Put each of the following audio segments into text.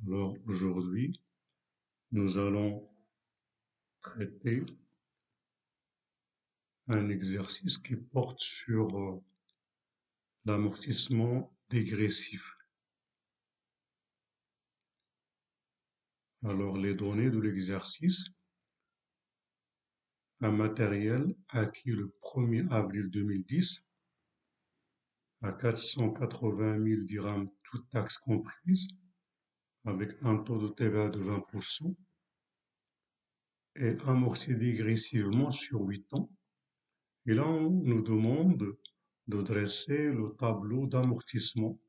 Alors aujourd'hui, nous allons traiter un exercice qui porte sur l'amortissement dégressif. Alors les données de l'exercice, un matériel acquis le 1er avril 2010 à 480 000 dirhams, toutes taxes comprises, avec un taux de TVA de 20% et amorti dégressivement sur 8 ans. Et là, on nous demande de dresser le tableau d'amortissement,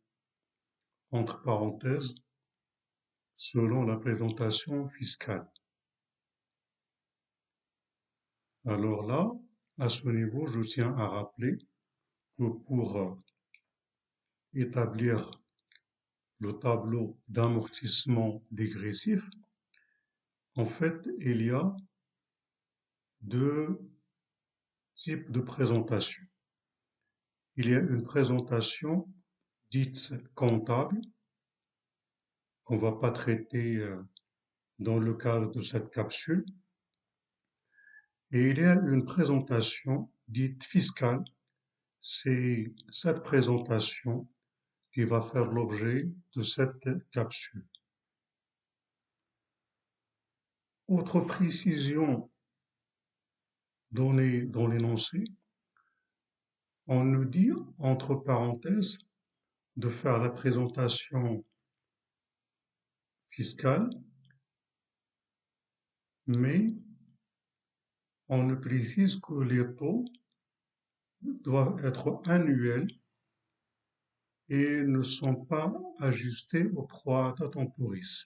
entre parenthèses, selon la présentation fiscale. Alors là, à ce niveau, je tiens à rappeler que pour établir le tableau d'amortissement dégressif, en fait, il y a deux types de présentation. Il y a une présentation dite comptable, qu'on ne va pas traiter dans le cadre de cette capsule, et il y a une présentation dite fiscale. C'est cette présentation qui va faire l'objet de cette capsule. Autre précision donnée dans l'énoncé, on nous dit, entre parenthèses, de faire la présentation fiscale, mais on ne précise que les taux doivent être annuels et ne sont pas ajustés au prorata temporis.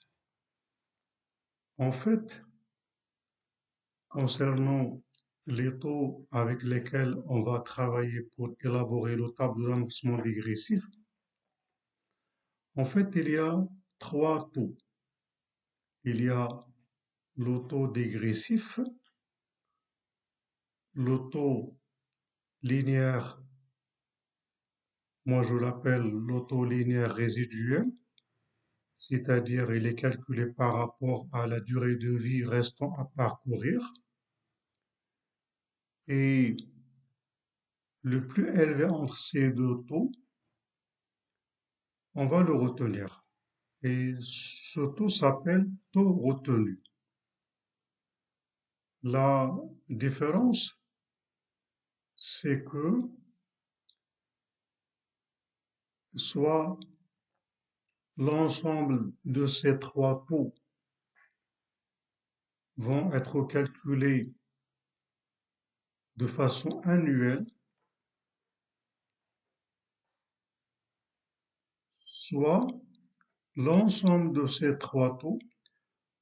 En fait, concernant les taux avec lesquels on va travailler pour élaborer le tableau d'amortissement dégressif, en fait, il y a trois taux. Il y a le taux dégressif, le taux linéaire, moi je l'appelle le taux linéaire résiduel, c'est-à-dire il est calculé par rapport à la durée de vie restant à parcourir. Et le plus élevé entre ces deux taux, on va le retenir. Et ce taux s'appelle taux retenu. La différence, c'est que soit l'ensemble de ces trois taux vont être calculés de façon annuelle, soit l'ensemble de ces trois taux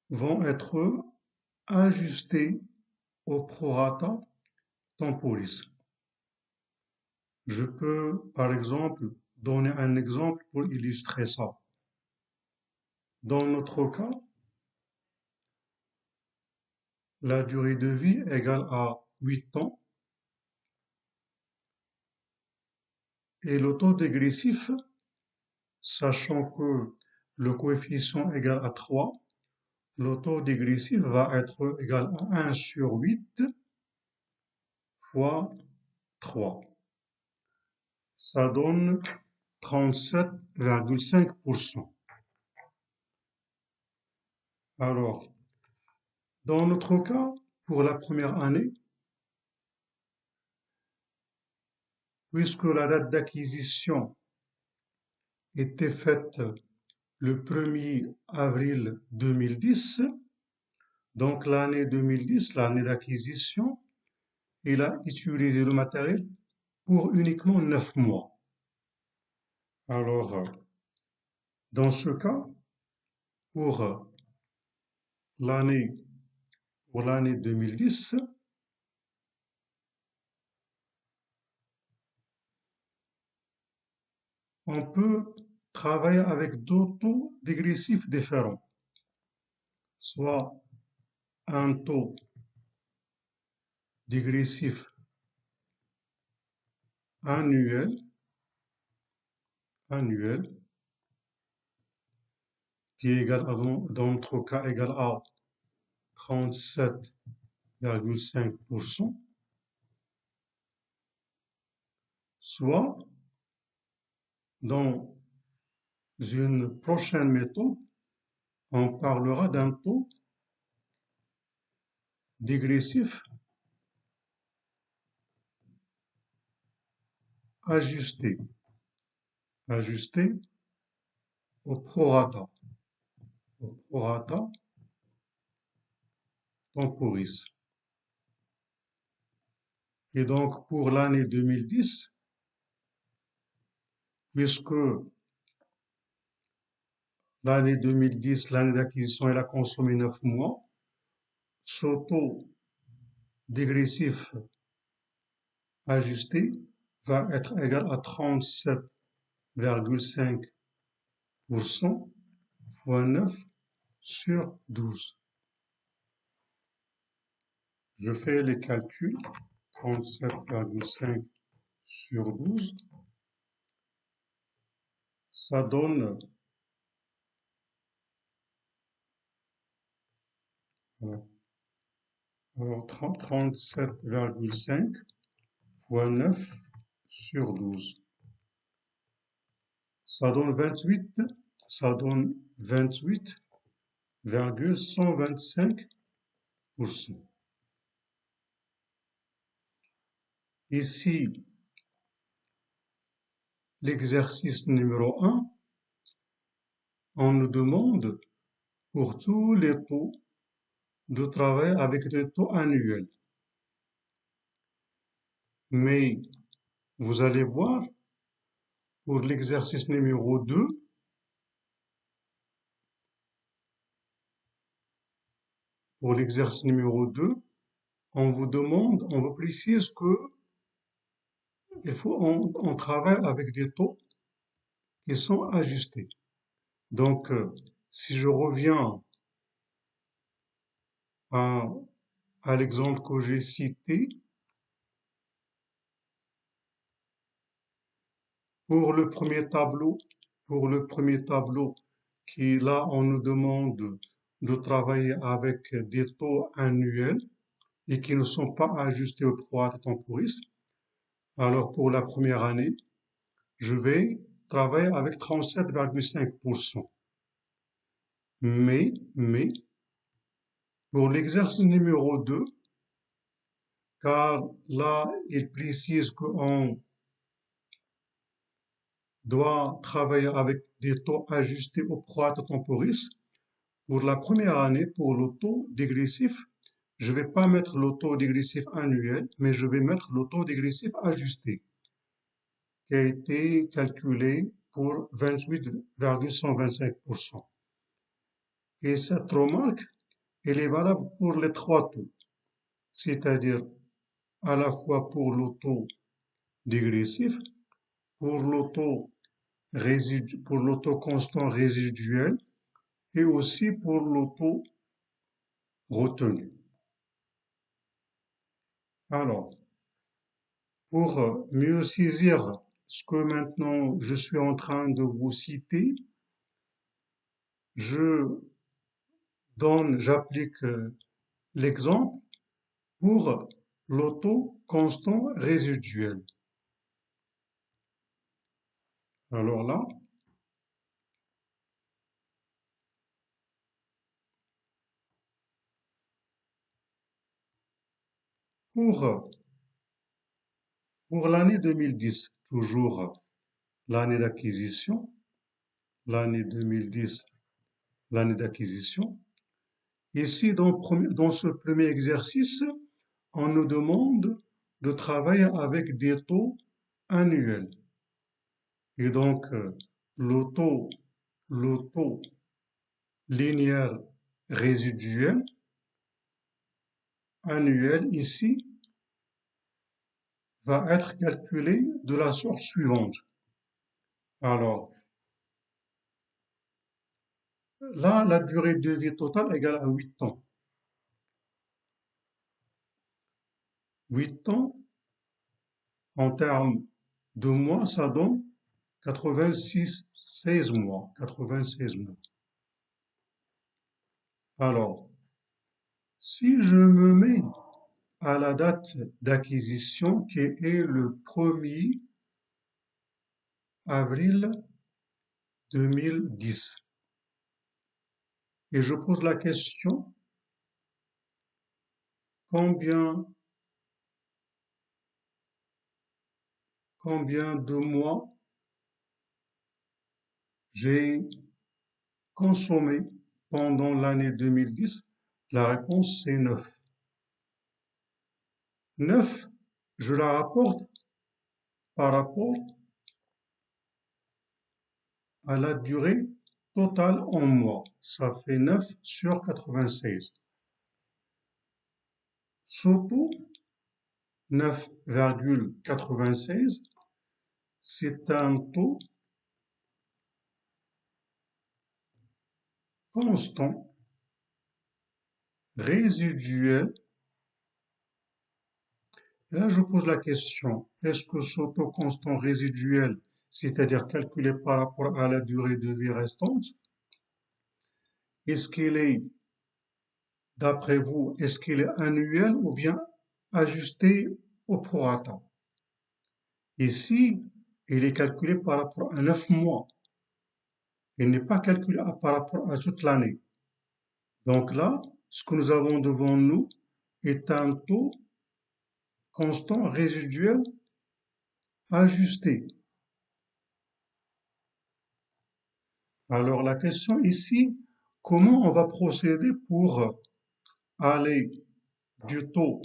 vont être ajustés au prorata temporis. Je peux, par exemple, donner un exemple pour illustrer ça. Dans notre cas, la durée de vie égale à 8 ans et le taux dégressif, sachant que le coefficient égale à 3, le taux dégressif va être égal à 1 sur 8 fois 3. Ça donne 37,5%. Alors, dans notre cas, pour la première année, puisque la date d'acquisition était faite le 1er avril 2010, donc l'année 2010, l'année d'acquisition, il a utilisé le matériel pour uniquement 9 mois. Alors, dans ce cas, pour l'année pour l'année 2010, on peut travailler avec deux taux dégressifs différents, soit un taux dégressif annuel, qui est égal à, dans notre cas, égal à 37,5%, soit dans une prochaine méthode, on parlera d'un taux dégressif ajusté, ajusté au prorata temporis. Et donc, pour l'année 2010, puisque l'année 2010, l'année d'acquisition, elle a consommé 9 mois, ce taux dégressif ajusté va être égal à 37,5% fois 9 sur 12. Je fais les calculs. 37,5 sur 12, ça donne, alors 37,5 fois 9 sur 12. Ça donne 28, ça donne 28,125%. Ici, l'exercice numéro 1, on nous demande pour tous les taux de travail avec des taux annuels. Mais vous allez voir, pour l'exercice numéro 2, pour l'exercice numéro 2, on vous demande, on vous précise que on travaille avec des taux qui sont ajustés. Donc, si je reviens à, à l'exemple que j'ai cité, pour le premier tableau, qui là, on nous demande de travailler avec des taux annuels et qui ne sont pas ajustés au prorata temporis. Alors, pour la première année, je vais travailler avec 37,5%. Mais, pour l'exercice numéro 2, car là, il précise qu'on doit travailler avec des taux ajustés au prorata temporis. Pour la première année, pour le taux dégressif, je ne vais pas mettre le taux dégressif annuel, mais je vais mettre le taux dégressif ajusté, qui a été calculé pour 28,125%. Et cette remarque, elle est valable pour les trois taux, c'est-à-dire à la fois pour le taux dégressif, pour le taux pour le taux constant résiduel et aussi pour le taux retenu. Alors, pour mieux saisir ce que maintenant je suis en train de vous citer, j'applique l'exemple pour le taux constant résiduel. Alors là, pour, pour l'année 2010, toujours l'année d'acquisition, l'année 2010, l'année d'acquisition, ici dans ce premier exercice, on nous demande de travailler avec des taux annuels. Et donc, le taux linéaire résiduel annuel ici va être calculé de la sorte suivante. Alors, là, la durée de vie totale égale à 8 ans. 8 ans, en termes de mois, ça donne 16 mois. 96 mois. Alors, si je me mets à la date d'acquisition qui est le 1er avril 2010, et je pose la question, combien, combien de mois j'ai consommé pendant l'année 2010? La réponse c'est 9. 9, je la rapporte par rapport à la durée totale en mois. Ça fait 9 sur 96. Surtout, 9,96, c'est un taux constant, résiduel. Et là, je pose la question, est-ce que ce taux constant résiduel, c'est-à-dire calculé par rapport à la durée de vie restante, est-ce qu'il est, d'après vous, est-ce qu'il est annuel ou bien ajusté au prorata? Ici, il est calculé par rapport à 9 mois. Il n'est pas calculé par rapport à toute l'année. Donc là, ce que nous avons devant nous est un taux constant résiduel ajusté. Alors la question ici, comment on va procéder pour aller du taux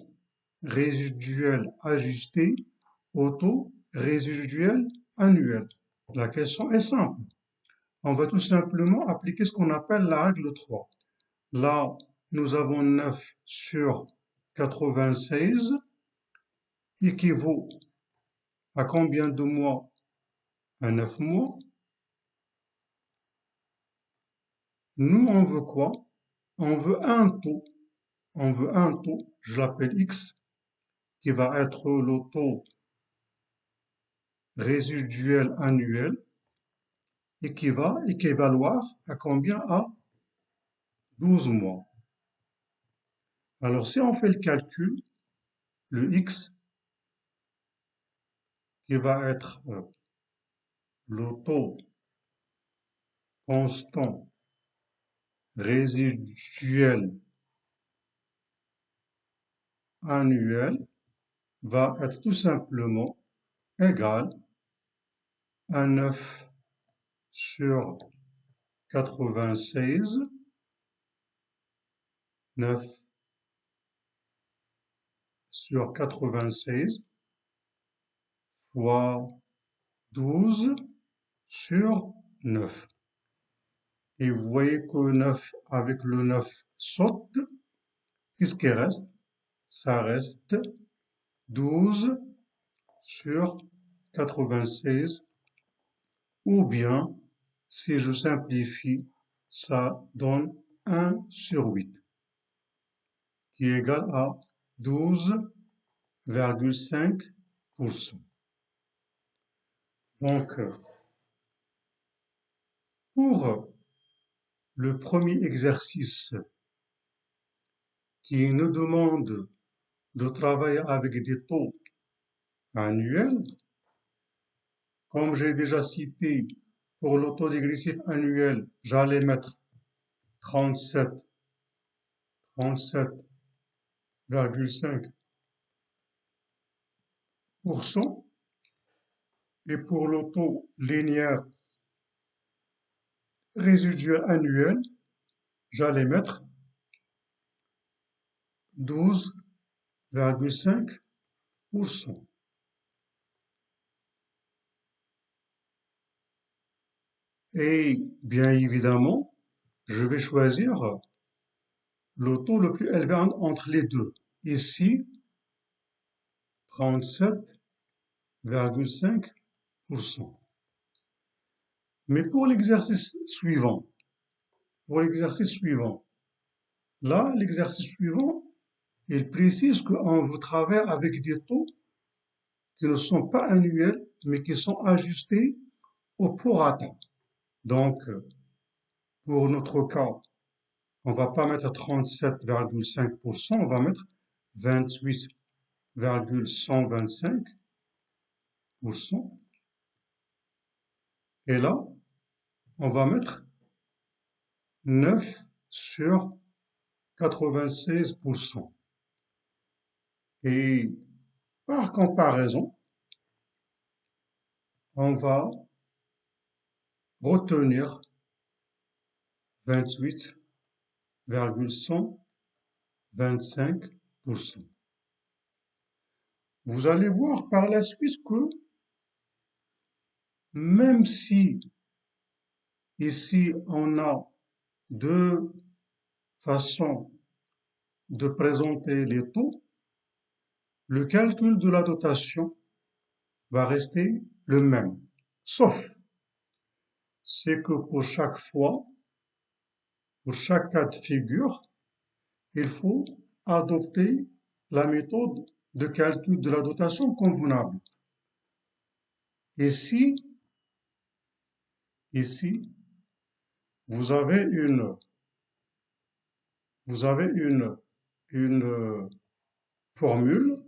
résiduel ajusté au taux résiduel annuel? La question est simple. On va tout simplement appliquer ce qu'on appelle la règle 3. Là, nous avons 9 sur 96 équivaut à combien de mois? À 9 mois. Nous, on veut quoi? On veut un taux. On veut un taux, je l'appelle X, qui va être le taux résiduel annuel et qui va équivaloir à combien? À 12 mois. Alors, si on fait le calcul, le X qui va être le taux constant résiduel annuel va être tout simplement égal à 9 sur 96, 9 sur 96 fois 12 sur 9. Et vous voyez que 9 avec le 9 saute. Qu'est-ce qui reste? Ça reste 12 sur 96. Ou bien, si je simplifie, ça donne 1 sur 8, qui est égal à 12,5%. Donc, pour le premier exercice qui nous demande de travailler avec des taux annuels, comme j'ai déjà cité, pour le taux dégressif annuel, j'allais mettre 37, 37,5%. Et pour le taux linéaire résiduel annuel, j'allais mettre 12,5%. Et bien évidemment, je vais choisir le taux le plus élevé entre les deux. Ici, 37,5%. Mais pour l'exercice suivant, là, l'exercice suivant, il précise qu'on veut travailler avec des taux qui ne sont pas annuels, mais qui sont ajustés au prorata. Donc, pour notre cas, On va pas mettre 37,5%, on va mettre 28,125%. Et là, on va mettre 9 sur 96%. Et par comparaison, on va retenir 28,125%. Vous allez voir par la suite que même si ici on a deux façons de présenter les taux, le calcul de la dotation va rester le même. Sauf, c'est que pour chaque fois, pour chaque cas de figure, il faut adopter la méthode de calcul de la dotation convenable. Ici, vous avez une formule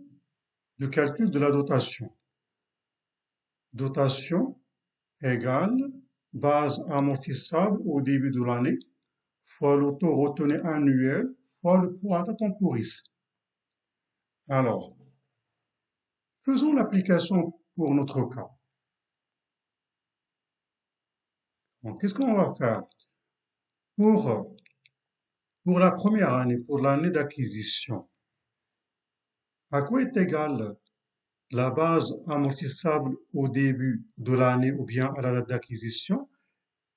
de calcul de la dotation. Dotation égale base amortissable au début de l'année fois le taux retenu annuel fois le prorata temporis. Alors, faisons l'application pour notre cas. Donc, qu'est-ce qu'on va faire? Pour la première année, pour l'année d'acquisition, à quoi est égale la base amortissable au début de l'année ou bien à la date d'acquisition?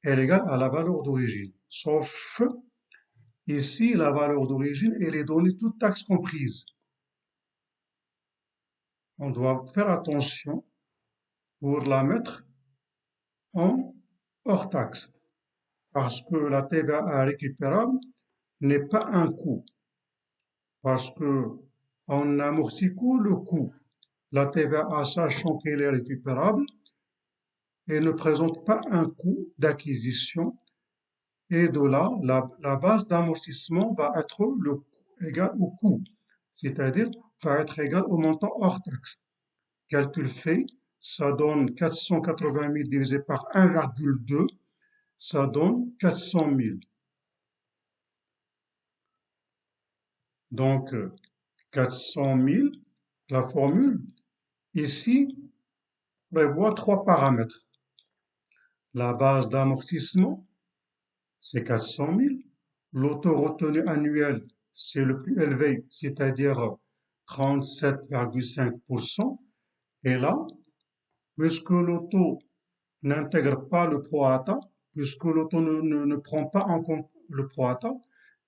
Elle est égale à la valeur d'origine. Sauf ici, la valeur d'origine, elle est donnée toute taxe comprise. On doit faire attention pour la mettre en hors taxe, parce que la TVA récupérable n'est pas un coût, parce que on amortit le coût. La TVA, sachant qu'elle est récupérable, elle ne présente pas un coût d'acquisition, et de là, la base d'amortissement va être le coût égal au coût, c'est-à-dire va être égal au montant hors taxe. Calcul fait, ça donne 480 000 divisé par 1,2, ça donne 400 000. Donc, 400 000, la formule, ici, prévoit trois paramètres. La base d'amortissement, c'est 400 000. Le taux retenu annuel, c'est le plus élevé, c'est-à-dire 37,5%. Et là, puisque le taux n'intègre pas le prorata, puisque le taux ne prend pas en compte le prorata,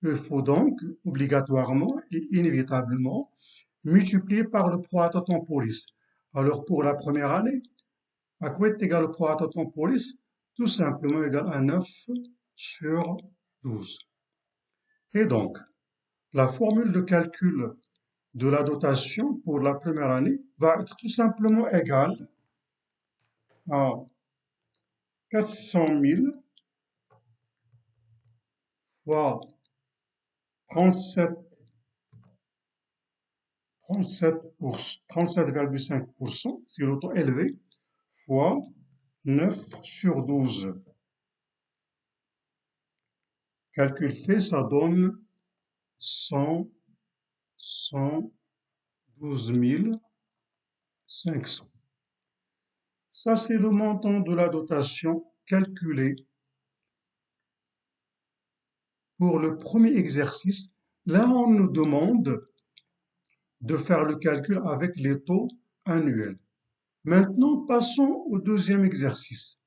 il faut donc obligatoirement et inévitablement multiplier par le prorata temporis. Alors pour la première année, à quoi est égal le prorata temporis? Tout simplement égal à 9 sur 12. Et donc, la formule de calcul de la dotation pour la première année va être tout simplement égale à 400 000 fois 37,5%, c'est le taux élevé, fois 9 sur 12. Calcul fait, ça donne 112 500. Ça, c'est le montant de la dotation calculé pour le premier exercice. Là, on nous demande de faire le calcul avec les taux annuels. Maintenant, passons au deuxième exercice.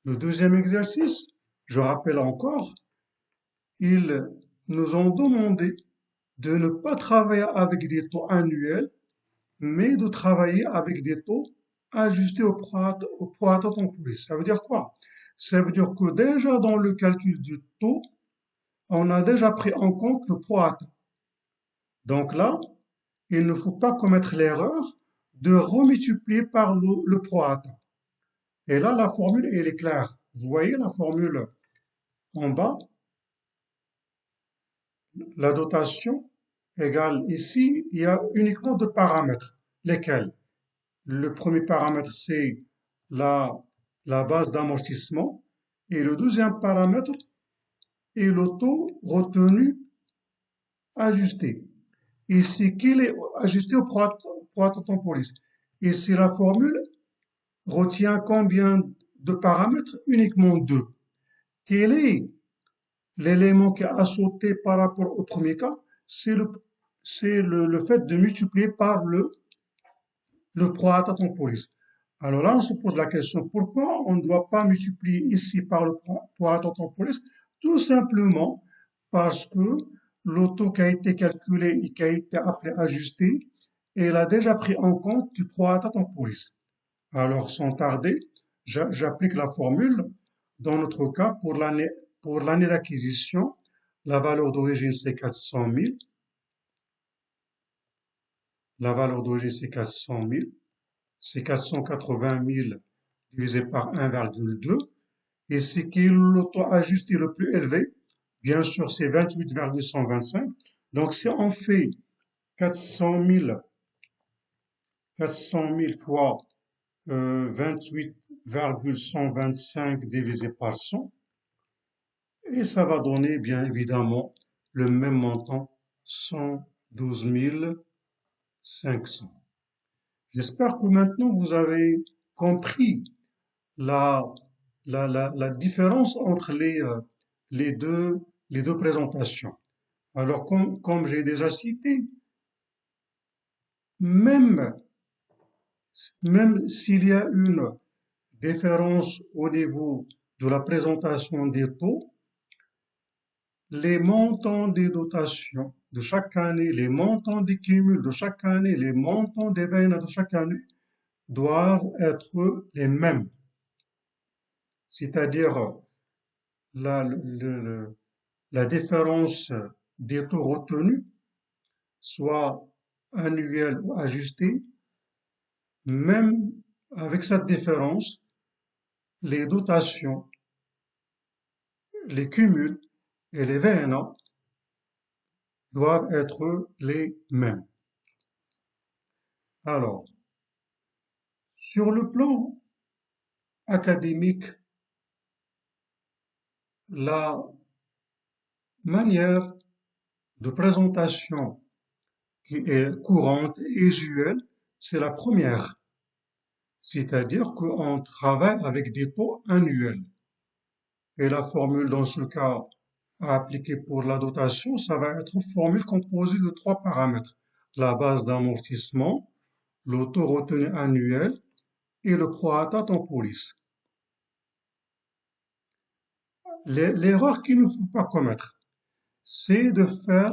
Le deuxième exercice, je rappelle encore, ils nous ont demandé de ne pas travailler avec des taux annuels, mais de travailler avec des taux ajustés au prorata temporis. Ça veut dire quoi? Ça veut dire que déjà dans le calcul du taux, on a déjà pris en compte le prorata. Donc là, il ne faut pas commettre l'erreur de remultiplier par le prorata. Et là, la formule, elle est claire. Vous voyez la formule en bas? La dotation égale ici, il y a uniquement deux paramètres. Lesquels? Le premier paramètre, c'est la, la base d'amortissement. Et le deuxième paramètre est le taux retenu ajusté. Ici, qu'il est ajusté au prorata temporis. Ici, la formule retient combien de paramètres? Uniquement deux. Quel est l'élément qui a sauté par rapport au premier cas? C'est le fait de multiplier par le prorata temporis. Alors là, on se pose la question, pourquoi on ne doit pas multiplier ici par le prorata temporis? Tout simplement parce que le taux qui a été calculé et qui a été appelé ajusté, il a déjà pris en compte du prorata temporis. Alors, sans tarder, j'applique la formule. Dans notre cas, pour l'année d'acquisition, la valeur d'origine c'est 400 000. La valeur d'origine c'est 400 000. C'est 480 000 divisé par 1,2. Et c'est qui est le taux ajusté le plus élevé? Bien sûr, c'est 28,125. Donc, si on fait 400 000, 400 000 fois 28,125 divisé par 100, et ça va donner bien évidemment le même montant, 112 500. J'espère que maintenant vous avez compris la, la différence entre les deux, les deux présentations. Alors, comme j'ai déjà cité, même, même s'il y a une différence au niveau de la présentation des taux, les montants des dotations de chaque année, les montants des cumuls de chaque année, les montants des VNA de chaque année doivent être les mêmes. C'est-à-dire la, la différence des taux retenus, soit annuels ou ajustés, même avec cette différence, les dotations, les cumuls et les VNA doivent être les mêmes. Alors, sur le plan académique, la manière de présentation qui est courante et usuelle, c'est la première, c'est-à-dire qu'on travaille avec des taux annuels. Et la formule dans ce cas à appliquer pour la dotation, ça va être une formule composée de trois paramètres. La base d'amortissement, le taux retenu annuel et le prorata temporis. L'erreur qu'il ne faut pas commettre, c'est de faire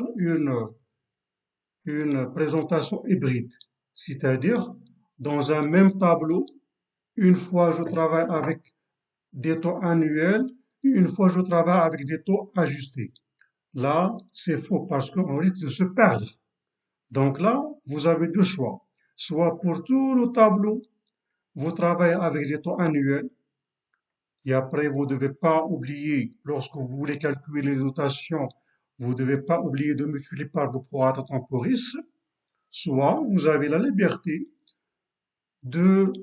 une présentation hybride. C'est-à-dire, dans un même tableau, une fois je travaille avec des taux annuels, une fois je travaille avec des taux ajustés. Là, c'est faux parce qu'on risque de se perdre. Donc là, vous avez deux choix. Soit pour tout le tableau, vous travaillez avec des taux annuels, et après, vous ne devez pas oublier, lorsque vous voulez calculer les dotations, vous ne devez pas oublier de multiplier par le prorata temporis. Soit vous avez la liberté de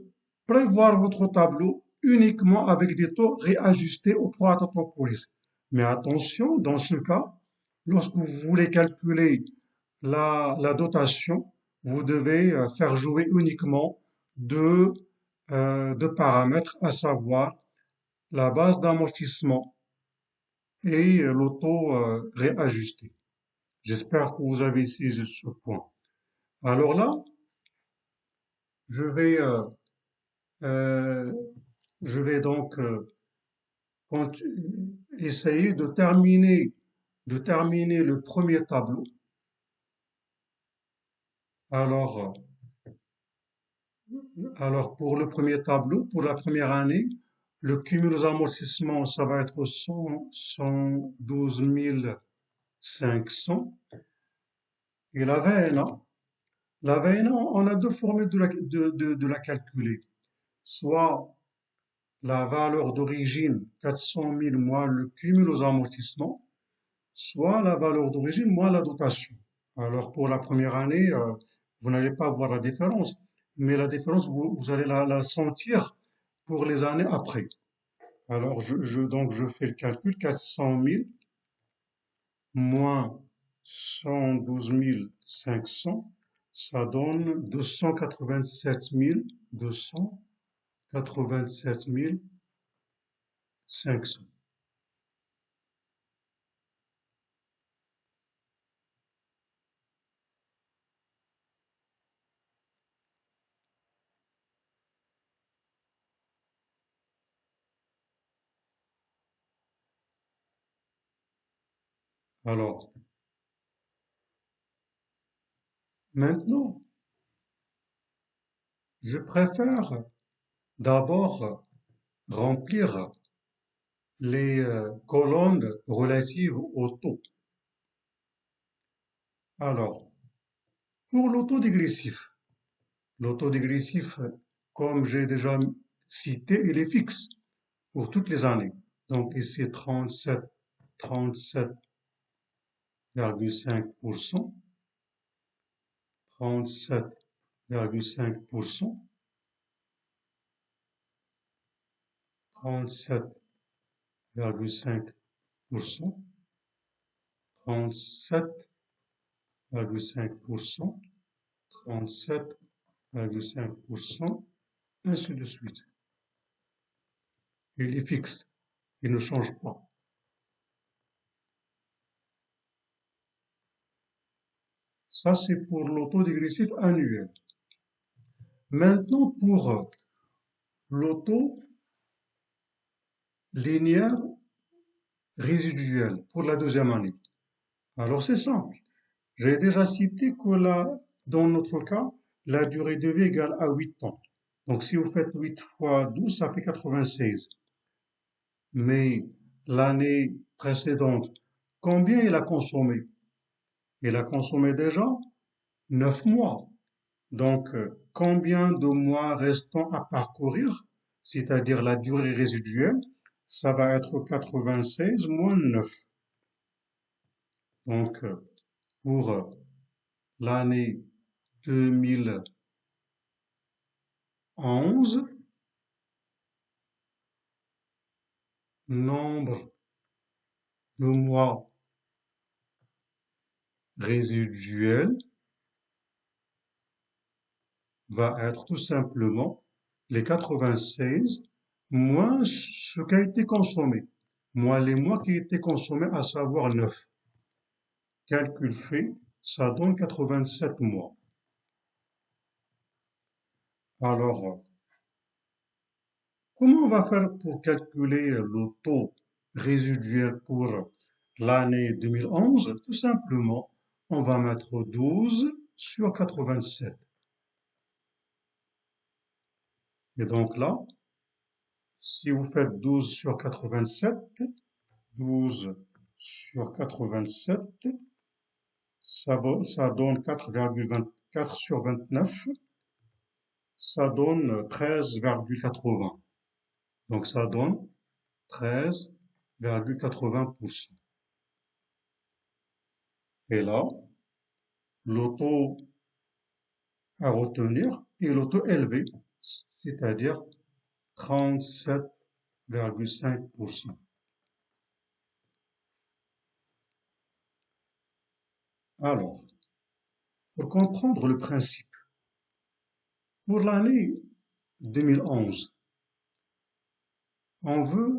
prévoir votre tableau uniquement avec des taux réajustés au prorata temporis. Mais attention, dans ce cas, lorsque vous voulez calculer la dotation, vous devez faire jouer uniquement deux paramètres, à savoir la base d'amortissement et le taux réajusté. J'espère que vous avez saisi ce point. Alors là, je vais, euh, euh, je vais donc essayer de terminer le premier tableau. Alors, alors pour le premier tableau, pour la première année, le cumul amortissement, ça va être 112 500. Et la VNA, on a deux formules de la calculer. Soit la valeur d'origine, 400 000 moins le cumul aux amortissements, soit la valeur d'origine, moins la dotation. Alors pour la première année, vous n'allez pas voir la différence, mais la différence, vous allez la sentir pour les années après. Alors donc je fais le calcul, 400 000 moins 112 500, ça donne 287 500. Alors, maintenant, je préfère d'abord remplir les colonnes relatives au taux. Alors, pour l'autodégressif, comme j'ai déjà cité, il est fixe pour toutes les années. Donc ici, 37,5%, 37,5%, 37,5%, 37,5%, 37,5%, ainsi de suite. Il est fixe, il ne change pas. Ça, c'est pour l'autodégressif annuel. Maintenant, pour l'auto linéaire résiduel, pour la deuxième année. Alors, c'est simple. J'ai déjà cité que dans notre cas, la durée de vie égale à 8 ans. Donc, si vous faites 8 fois 12, ça fait 96. Mais l'année précédente, combien il a consommé? Il a consommé déjà 9 mois. Donc, combien de mois restants à parcourir, c'est-à-dire la durée résiduelle, ça va être 96 moins 9. Donc, pour l'année 2011, nombre de mois résiduel va être tout simplement les 96 moins ce qui a été consommé, moins les mois qui étaient consommés, à savoir 9. Calcul fait, ça donne 87 mois. Alors, comment on va faire pour calculer le taux résiduel pour l'année 2011? Tout simplement, on va mettre 12 sur 87. Et donc là, si vous faites 12 sur 87, 12 sur 87, ça donne 4,24 sur 29, ça donne 13,80. Donc ça donne 13,80%. Et là, l'auto à retenir est l'auto élevé, c'est-à-dire 37,5%. Alors, pour comprendre le principe, pour l'année 2011, on veut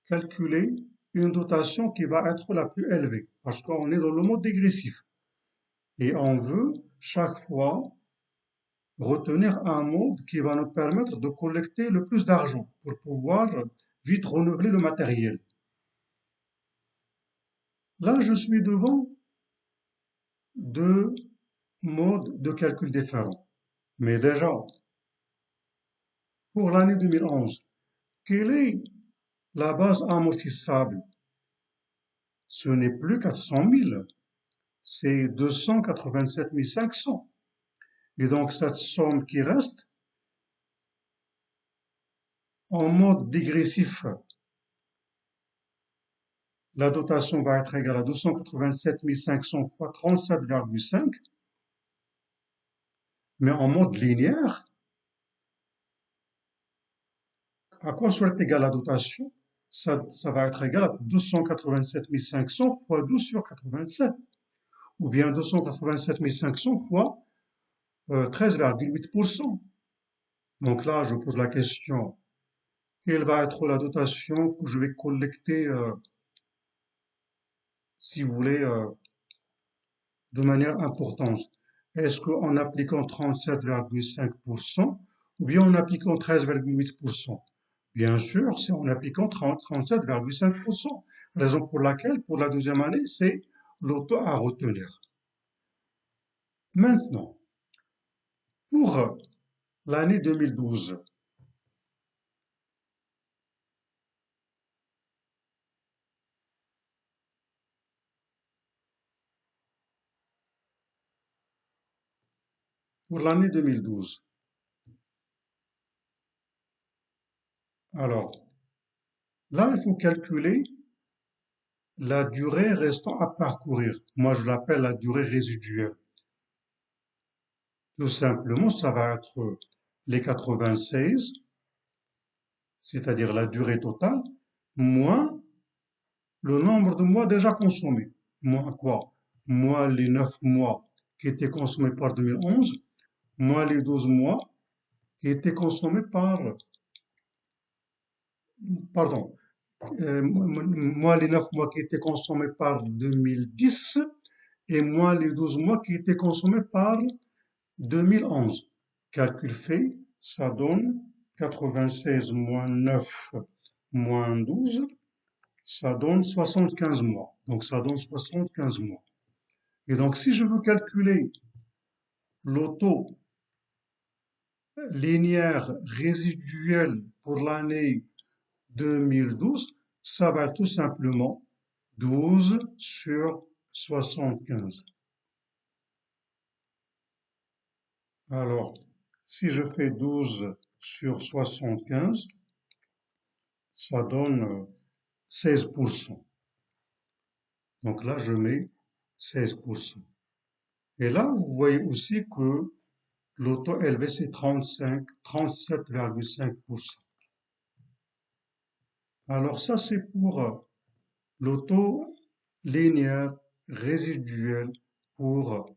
calculer une dotation qui va être la plus élevée, parce qu'on est dans le mode dégressif. Et on veut chaque fois retenir un mode qui va nous permettre de collecter le plus d'argent pour pouvoir vite renouveler le matériel. Là, je suis devant deux modes de calcul différents. Mais déjà, pour l'année 2011, quelle est la base amortissable? Ce n'est plus 400 000, c'est 287 500. Et donc, cette somme qui reste, en mode dégressif, la dotation va être égale à 287 500 fois 37,5, mais en mode linéaire. À quoi soit égale la dotation? Ça va être égal à 287 500 fois 12 sur 87, ou bien 287 500 fois 13,8%. Donc là, je pose la question, quelle va être la dotation que je vais collecter, si vous voulez, de manière importante? Est-ce qu'en appliquant 37,5% ou bien en appliquant 13,8%? Bien sûr, c'est en appliquant 37,5%. Raison pour laquelle, pour la deuxième année, c'est l'auto à retenir. Maintenant, pour l'année 2012, pour l'année 2012, alors là, il faut calculer la durée restant à parcourir. Moi, je l'appelle la durée résiduelle. Tout simplement, ça va être les 96, c'est-à-dire la durée totale, moins le nombre de mois déjà consommés. Moins quoi? Moins les 9 mois qui étaient consommés par 2011, moins les 12 mois qui étaient consommés pardon, moins les 9 mois qui étaient consommés par 2010 et moins les 12 mois qui étaient consommés par 2011. Calcul fait, ça donne 96 moins 9 moins 12, ça donne 75 mois. Donc ça donne 75 mois. Et donc si je veux calculer l'auto linéaire résiduel pour l'année 2012, ça va être tout simplement 12 sur 75. Alors, si je fais 12 sur 75, ça donne 16%. Donc là, je mets 16%. Et là, vous voyez aussi que l'auto élevé, c'est 37,5%. Alors ça, c'est pour l'auto linéaire résiduel pour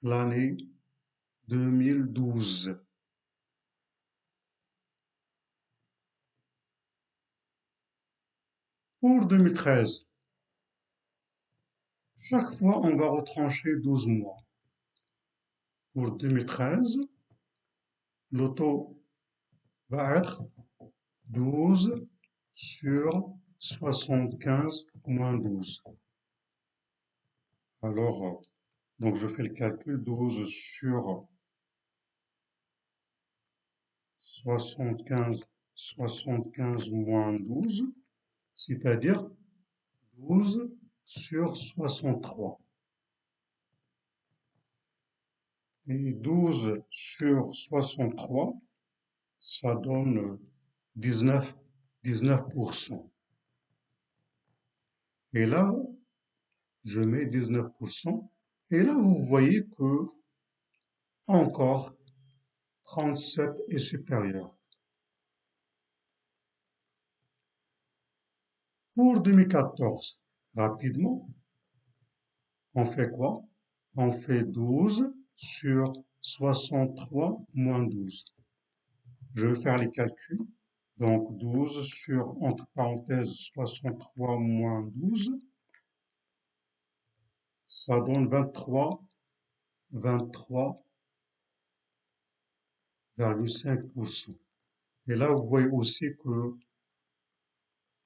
l'année 2012. Pour 2013, chaque fois, on va retrancher 12 mois. Pour 2013, l'auto va être 12 sur 75 moins 12. Alors, donc je fais le calcul, 12 sur 75, 75 moins 12, c'est-à-dire 12 sur 63. Et 12 sur 63, ça donne 19, 19%. Et là, je mets 19%. Et là, vous voyez que encore 37 est supérieur. Pour 2014, rapidement, on fait quoi? On fait 12 sur 63 moins 12. Je vais faire les calculs. Donc 12 sur, entre parenthèses, 63 moins 12, ça donne 23, 23,5%. Et là, vous voyez aussi que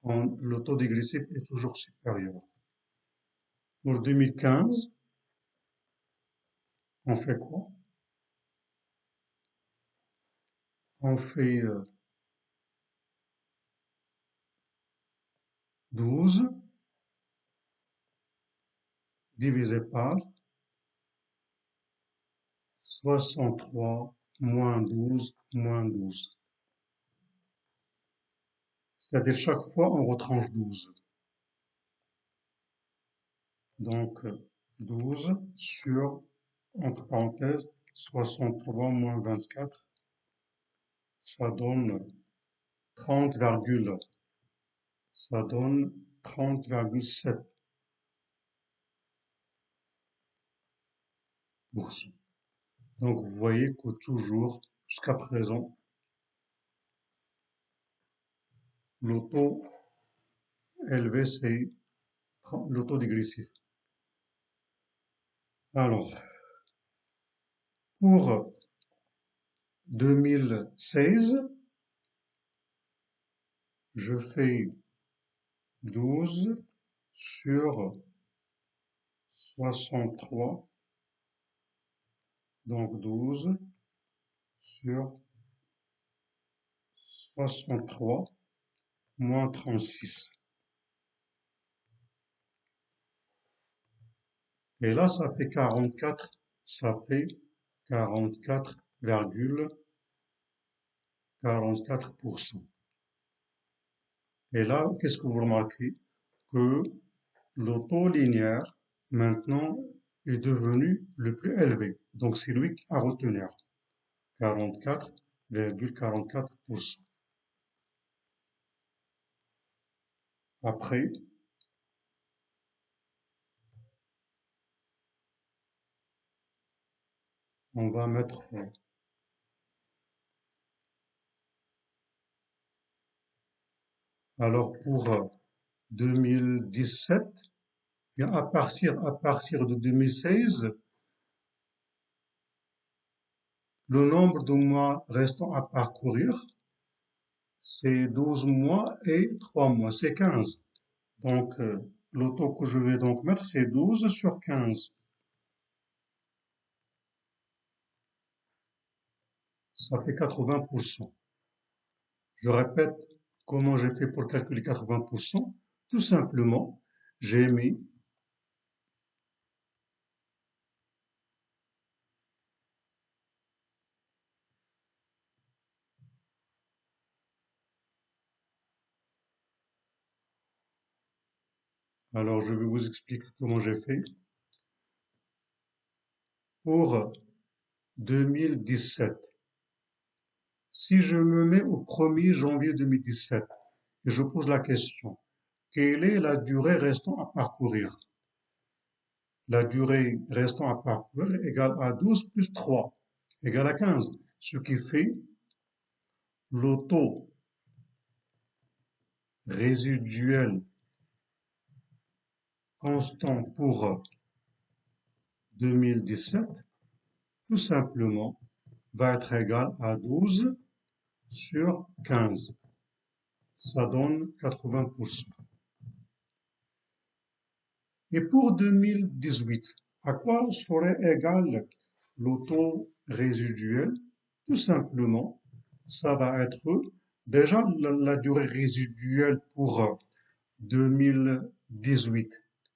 le taux de glycémie est toujours supérieur. Pour 2015, on fait quoi? On fait 12 divisé par 63 moins 12 moins 12. C'est-à-dire chaque fois, on retranche 12. Donc 12 sur, entre parenthèses, 63 moins 24, ça donne 30, ça donne 30,7%. Donc vous voyez que toujours, jusqu'à présent, le taux élevé, c'est le taux dégressif. Alors, pour 2016, je fais 12 sur 63, donc 12 sur 63 moins 36. Et là, ça fait 44, ça fait 44,44%. Et là, qu'est-ce que vous remarquez? Que le taux linéaire, maintenant, est devenu le plus élevé. Donc, c'est lui à retenir. 44,44%. Après, on va mettre, alors pour 2017, bien à partir de 2016, le nombre de mois restants à parcourir, c'est 12 mois et 3 mois, c'est 15. Donc, le taux que je vais donc mettre, c'est 12 sur 15. Ça fait 80%. Je répète comment j'ai fait pour calculer 80%. Tout simplement, j'ai mis, alors je vais vous expliquer comment j'ai fait. Pour 2017, si je me mets au 1er janvier 2017 et je pose la question, quelle est la durée restant à parcourir? La durée restant à parcourir est égale à 12 plus 3, égale à 15, ce qui fait le taux résiduel constant pour 2017, tout simplement, va être égal à 12 sur 15. Ça donne 80%. Et pour 2018, à quoi serait égal le taux résiduel? Tout simplement, ça va être déjà la durée résiduelle pour 2018,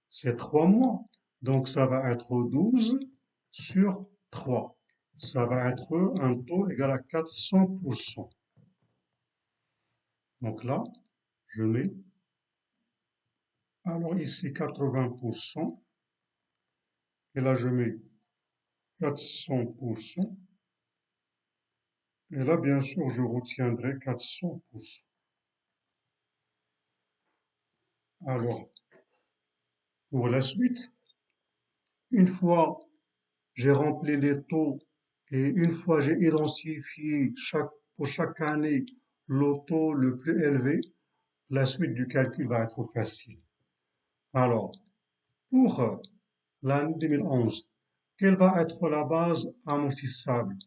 c'est 3 mois. Donc ça va être 12 sur 3. Ça va être un taux égal à 400%. Donc là, je mets, alors ici 80%, et là je mets 400%, et là bien sûr je retiendrai 400%. Alors, pour la suite, une fois j'ai rempli les taux et une fois j'ai identifié pour chaque année le taux le plus élevé, la suite du calcul va être facile. Alors, pour l'année 2011, quelle va être la base amortissable?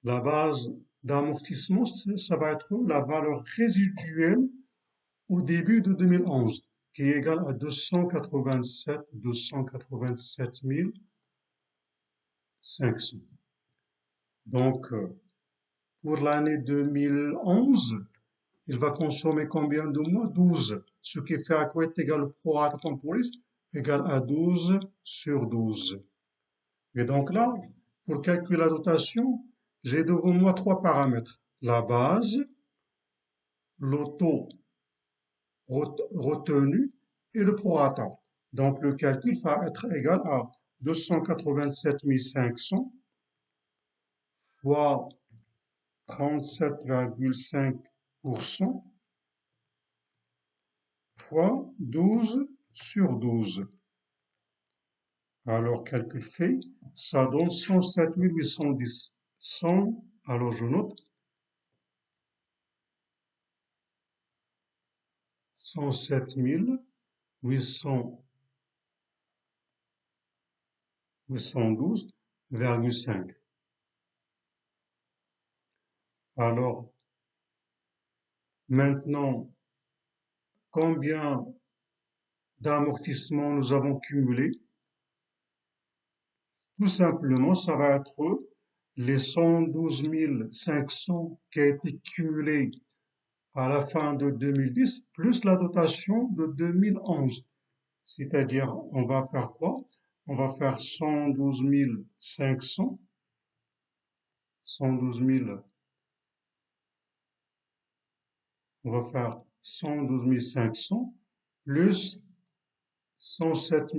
La base d'amortissement, ça va être la valeur résiduelle au début de 2011, qui est égale à 287 500. Donc, pour l'année 2011, il va consommer combien de mois? 12. Ce qui fait à quoi est égal le prorata temporis égal à 12 sur 12. Et donc là, pour calculer la dotation, j'ai devant moi trois paramètres. La base, le taux retenu et le prorata. Donc le calcul va être égal à 287 500 fois 37,5% fois 12 sur 12. Alors, calcul fait, ça donne 107 810. 100, alors je note 107 812,5. Alors, maintenant, combien d'amortissements nous avons cumulé? Tout simplement, ça va être les 112 500 qui a été cumulé à la fin de 2010, plus la dotation de 2011. C'est-à-dire, on va faire quoi? On va faire 112 500, 112 000, on va faire 112 500 plus 107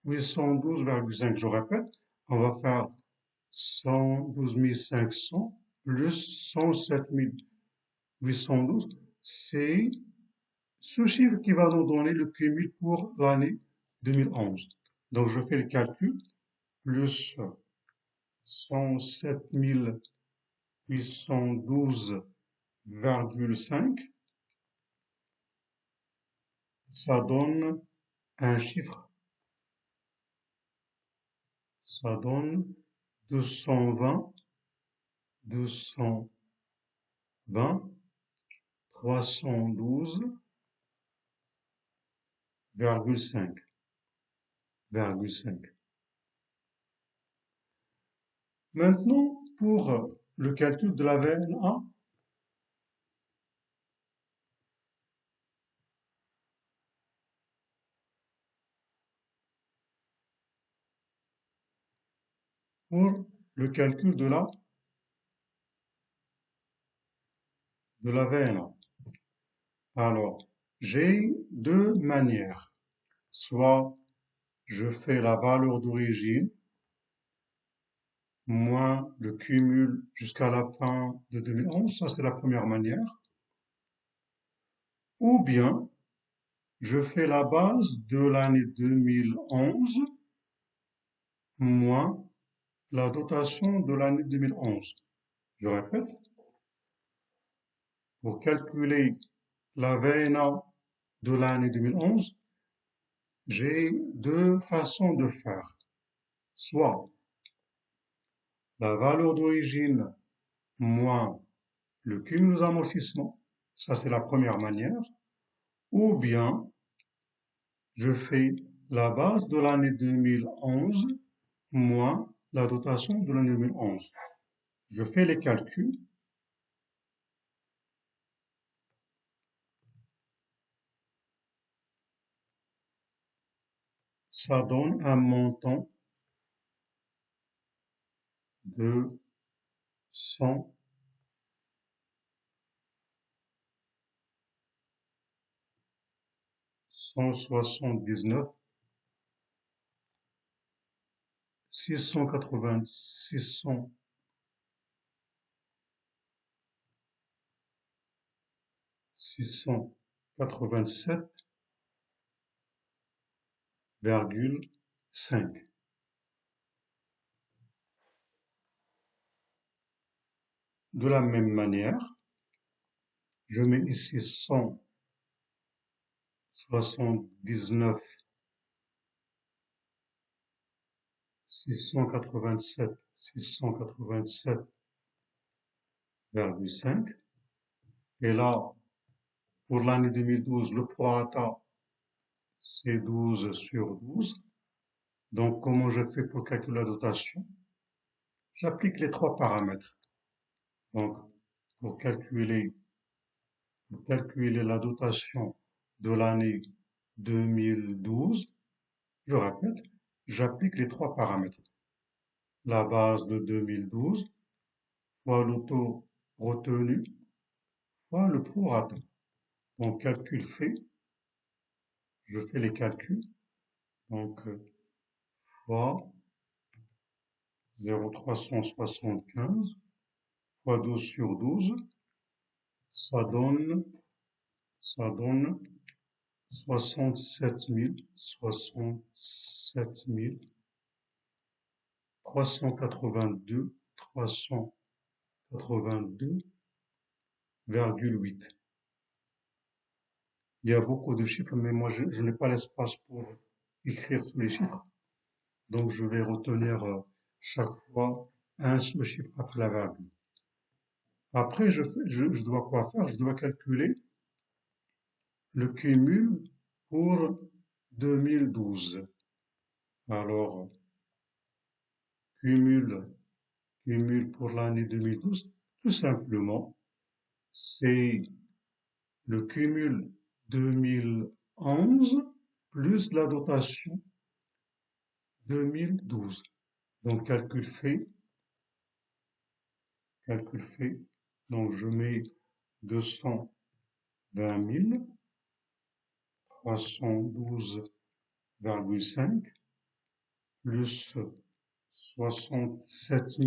812,5. Je répète, on va faire 112 500 plus 107 812. C'est ce chiffre qui va nous donner le cumul pour l'année 2011. Donc, je fais le calcul, plus 107 812,5, ça donne un chiffre, ça donne 220, 220, 312,5. Maintenant, pour le calcul de la VNA, pour le calcul de la VNA. Alors, j'ai deux manières. Soit je fais la valeur d'origine moins le cumul jusqu'à la fin de 2011, ça c'est la première manière. Ou bien, je fais la base de l'année 2011 moins la dotation de l'année 2011. Je répète, pour calculer la VNA de l'année 2011, j'ai deux façons de faire. Soit la valeur d'origine moins le cumul des amortissements, ça c'est la première manière, ou bien je fais la base de l'année 2011 moins la dotation de l'année 2011. Je fais les calculs. Ça donne un montant de 179 680 687,5. De la même manière, je mets ici 179 687,5. Et là, pour l'année 2012, le prorata, c'est 12 sur 12. Donc, comment je fais pour calculer la dotation? J'applique les trois paramètres. Donc, pour calculer, la dotation de l'année 2012, je répète, j'applique les trois paramètres. La base de 2012 fois le taux retenu fois le prorata. Donc, calcul fait, je fais les calculs. Donc, fois 0,375 fois 12 sur 12, ça donne, ça donne 67 382,8. Il y a beaucoup de chiffres, mais moi je n'ai pas l'espace pour écrire tous les chiffres. Donc je vais retenir chaque fois un seul chiffre après la virgule. Après, je dois quoi faire? Je dois calculer le cumul pour 2012. Alors, cumul, cumul pour l'année 2012, tout simplement, c'est le cumul 2011 plus la dotation 2012. Donc, calcul fait. Donc, je mets 220 312,5 plus 67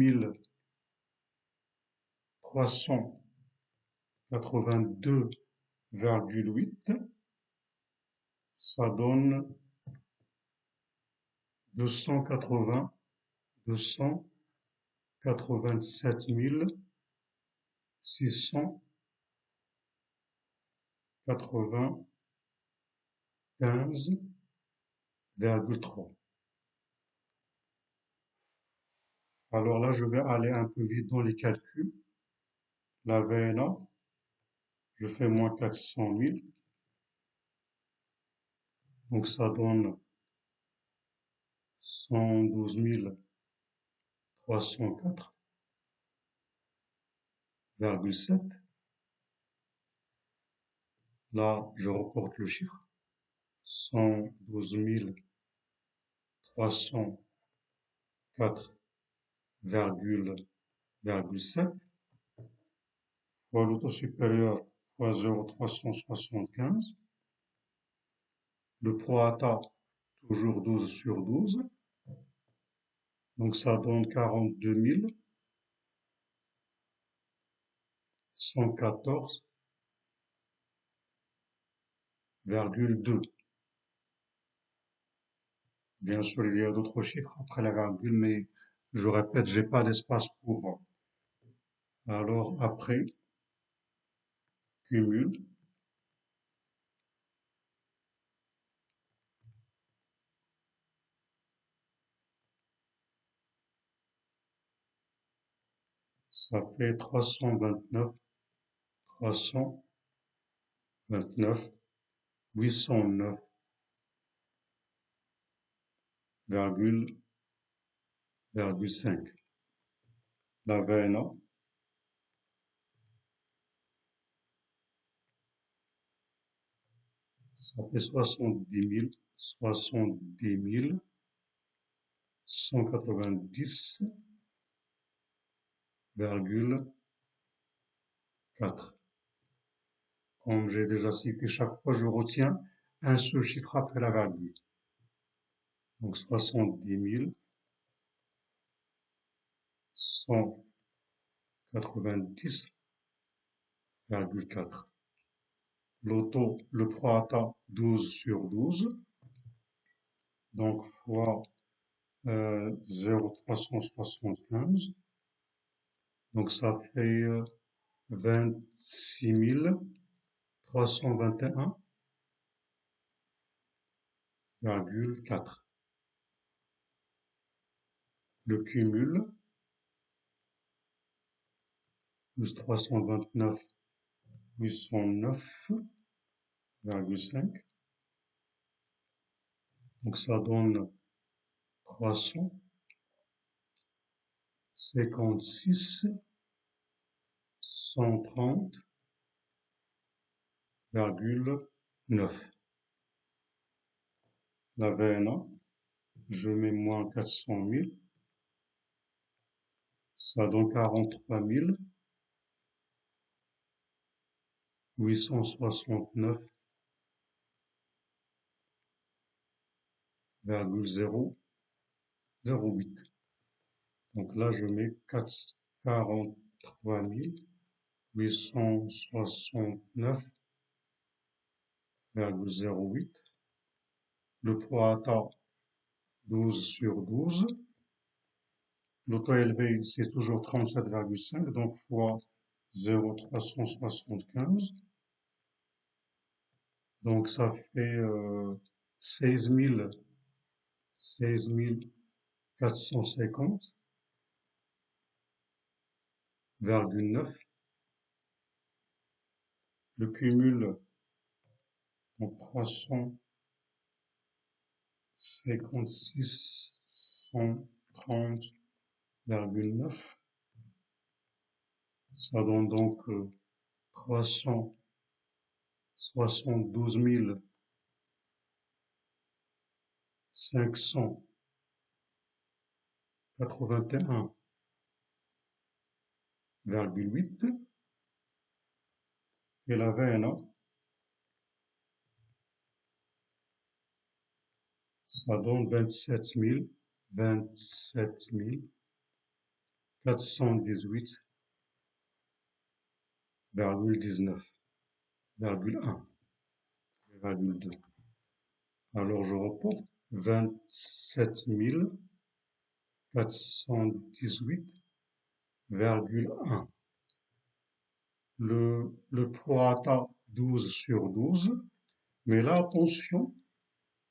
382,8, ça donne 280, 287 695,3. Alors là, je vais aller un peu vite dans les calculs. La VNA, je fais moins 400 000, donc ça donne 112 304,7. Là, je reporte le chiffre. 112 304,7 fois le taux supérieur fois 0,375. Le prorata, toujours 12 sur 12. Donc ça donne 42 114,2. Bien sûr, il y a d'autres chiffres après la virgule, mais je répète, j'ai pas d'espace pour. Alors après, cumul, ça fait 329, 329, 809,5. La VNA, ça fait 70 190,4. Comme j'ai déjà cité, chaque fois je retiens un seul chiffre après la virgule. Donc 70 190,4. L'auto, le prorata 12 sur 12, donc fois 0,375, donc ça fait 26 321,4. Le cumul, plus 329,809,5. Donc ça donne 356 130,9. La VNA, je mets moins 400 000, ça donne 43 869,9. 0,008. Donc là, je mets 43 869,08. Le prorata 12 sur 12. Le taux élevé, c'est toujours 37,5, donc fois 0,375. Donc ça fait 16 450,9. Le cumul, donc 356 130,9. Ça donne donc 372 581,8. Et la VNA, ça donne 27 418,19, 1,2. Alors je reporte 27 418,1. Le prorata 12 sur 12. Mais là, attention,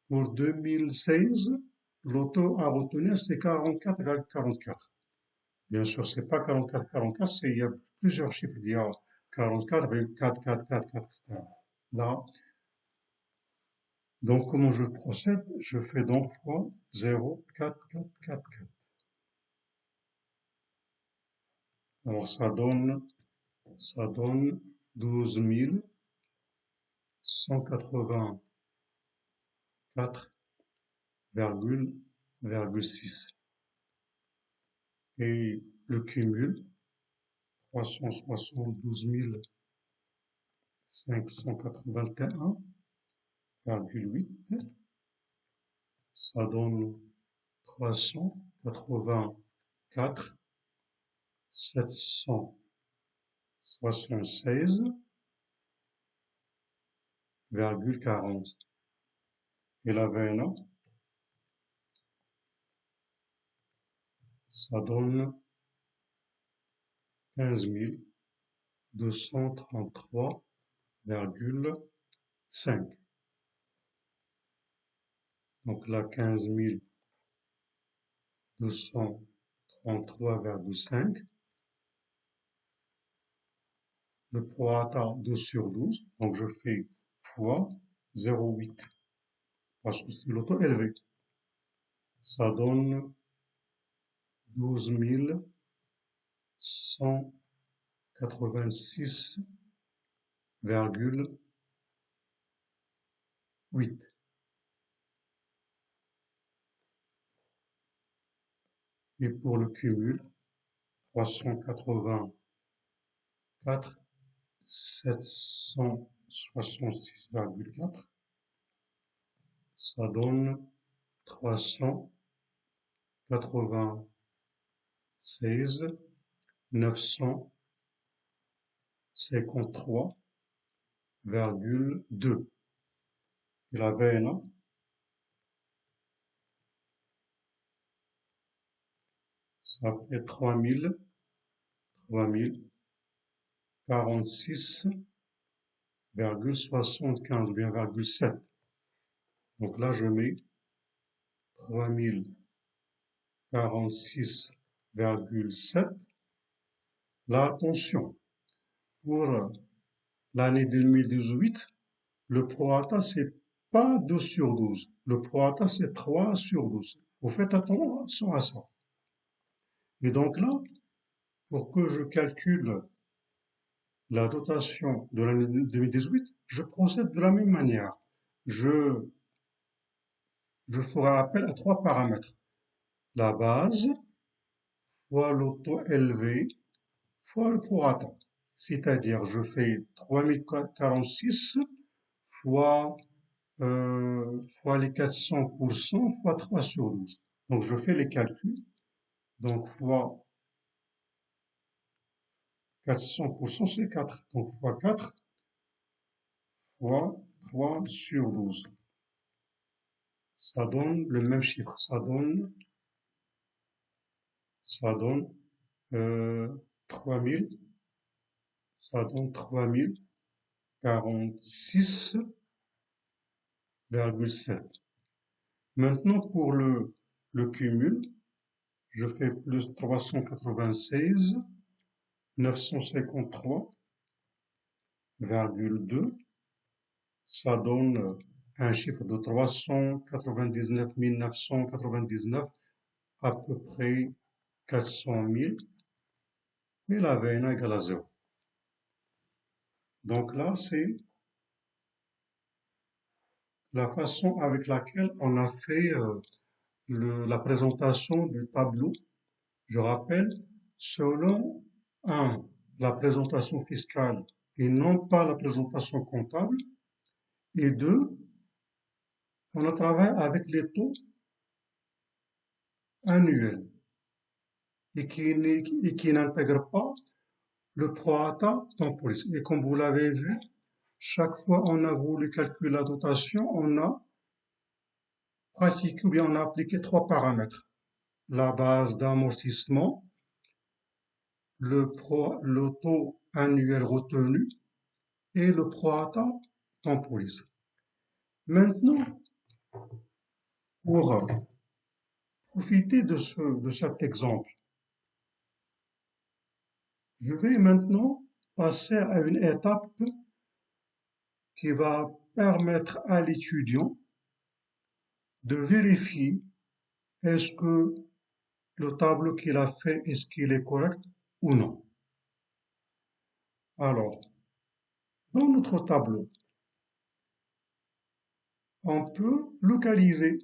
pour 2016, l'auto à retenir, c'est 44,44. Bien sûr, c'est pas 44,44, il y a plusieurs chiffres. Il y a 44,4444, etc. Là, donc comment je procède? Je fais donc fois 0,4444. Alors ça donne 12 184,6. Et le cumul, 372 581,8. Ça donne 384 776,40. Et la VNA, ça donne 15 233,5. Donc là, 15 233,5. Le prorata 12 sur 12. Donc je fais fois 0,8. Parce que c'est l'auto élevé. Ça donne 12 186,8. Et pour le cumul, 384 766,4. Ça donne 396 953,2. Et la VNA, ça fait 3046,75, bien 7. Donc là, je mets 3046,7. Là, attention, pour l'année 2018, le prorata, c'est pas 2 sur 12. Le prorata, c'est 3 sur 12. Vous faites attention à ça. Et donc là, pour que je calcule la dotation de l'année 2018, je procède de la même manière. Je ferai appel à 3 paramètres. La base fois le taux élevé fois le prorata. C'est-à-dire, je fais 3046 fois fois les 400% fois 3 sur 12. Donc je fais les calculs. Donc fois 400%, c'est 4. Donc fois 4 fois 3 sur 12. Ça donne le même chiffre. Ça donne 3000. Ça donne 3046,7. Maintenant, pour le cumul, je fais plus 396, 953,2. Ça donne un chiffre de 399 999, à peu près 400 000, et la VNA égale à 0. Donc là, c'est la façon avec laquelle on a fait la présentation du tableau. Je rappelle, selon la présentation fiscale et non pas la présentation comptable, et deux, on a travaillé avec les taux annuels et qui n'intègrent pas le prorata temporis. Et comme vous l'avez vu, chaque fois on a voulu calculer la dotation, on a pratiqué ou bien on a appliqué trois paramètres. La base d'amortissement, le taux annuel retenu et le prorata temporis. Maintenant, pour profiter de cet exemple, je vais maintenant passer à une étape qui va permettre à l'étudiant de vérifier est-ce que le tableau qu'il a fait, est-ce qu'il est correct ou non. Alors, dans notre tableau, on peut localiser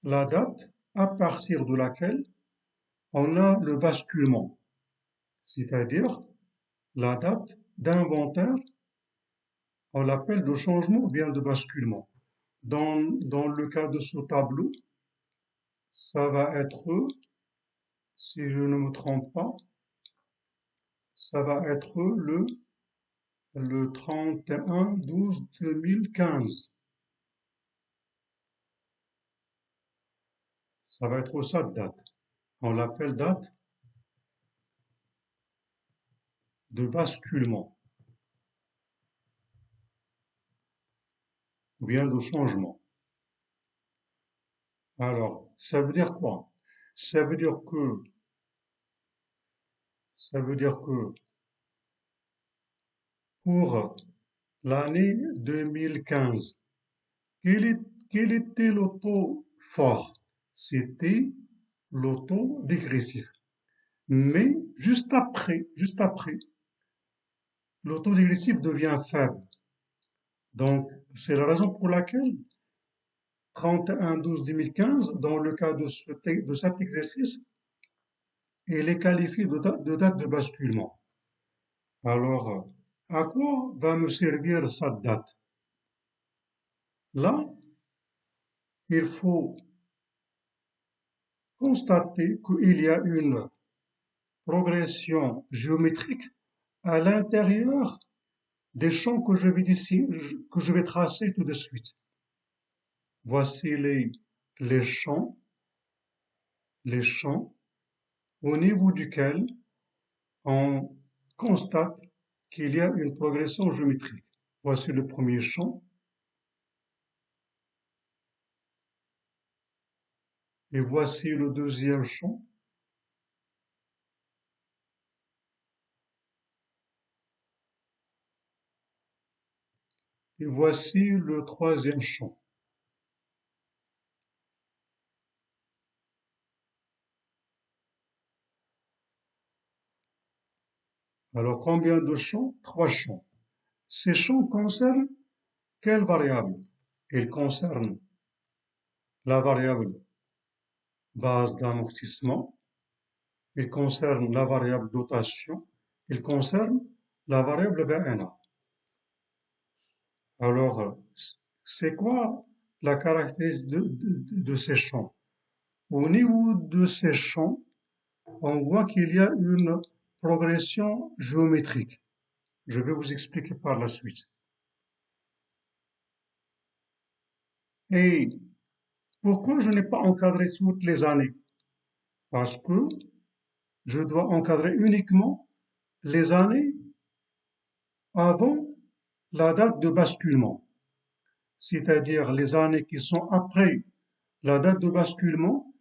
la date à partir de laquelle on a le basculement, c'est-à-dire la date d'inventaire, on l'appelle de changement ou bien de basculement. Dans le cas de ce tableau, ça va être, si je ne me trompe pas, ça va être le 31/12/2015. Ça va être ça de date. On l'appelle date de basculement ou bien de changement. Alors, ça veut dire quoi? Ça veut dire que, ça veut dire que pour l'année 2015, quel est, quel était le taux fort? C'était le taux dégressif. Mais juste après, le taux dégressif devient faible. Donc, c'est la raison pour laquelle 31/12/2015, dans le cas de cet exercice, il est qualifié de date de basculement. Alors, à quoi va me servir cette date? Là, il faut constater qu'il y a une progression géométrique à l'intérieur des champs que je vais tracer tout de suite. Voici les champs, les champs au niveau duquel on constate qu'il y a une progression géométrique. Voici le premier champ et voici le deuxième champ. Et voici le troisième champ. Alors, combien de champs? Trois champs. Ces champs concernent quelle variable? Ils concernent la variable base d'amortissement, ils concernent la variable dotation, ils concernent la variable VNA. Alors, c'est quoi la caractéristique de ces champs? Au niveau de ces champs, on voit qu'il y a une progression géométrique. Je vais vous expliquer par la suite. Et pourquoi je n'ai pas encadré toutes les années? Parce que je dois encadrer uniquement les années avant la date de basculement, c'est-à-dire les années qui sont après la date de basculement,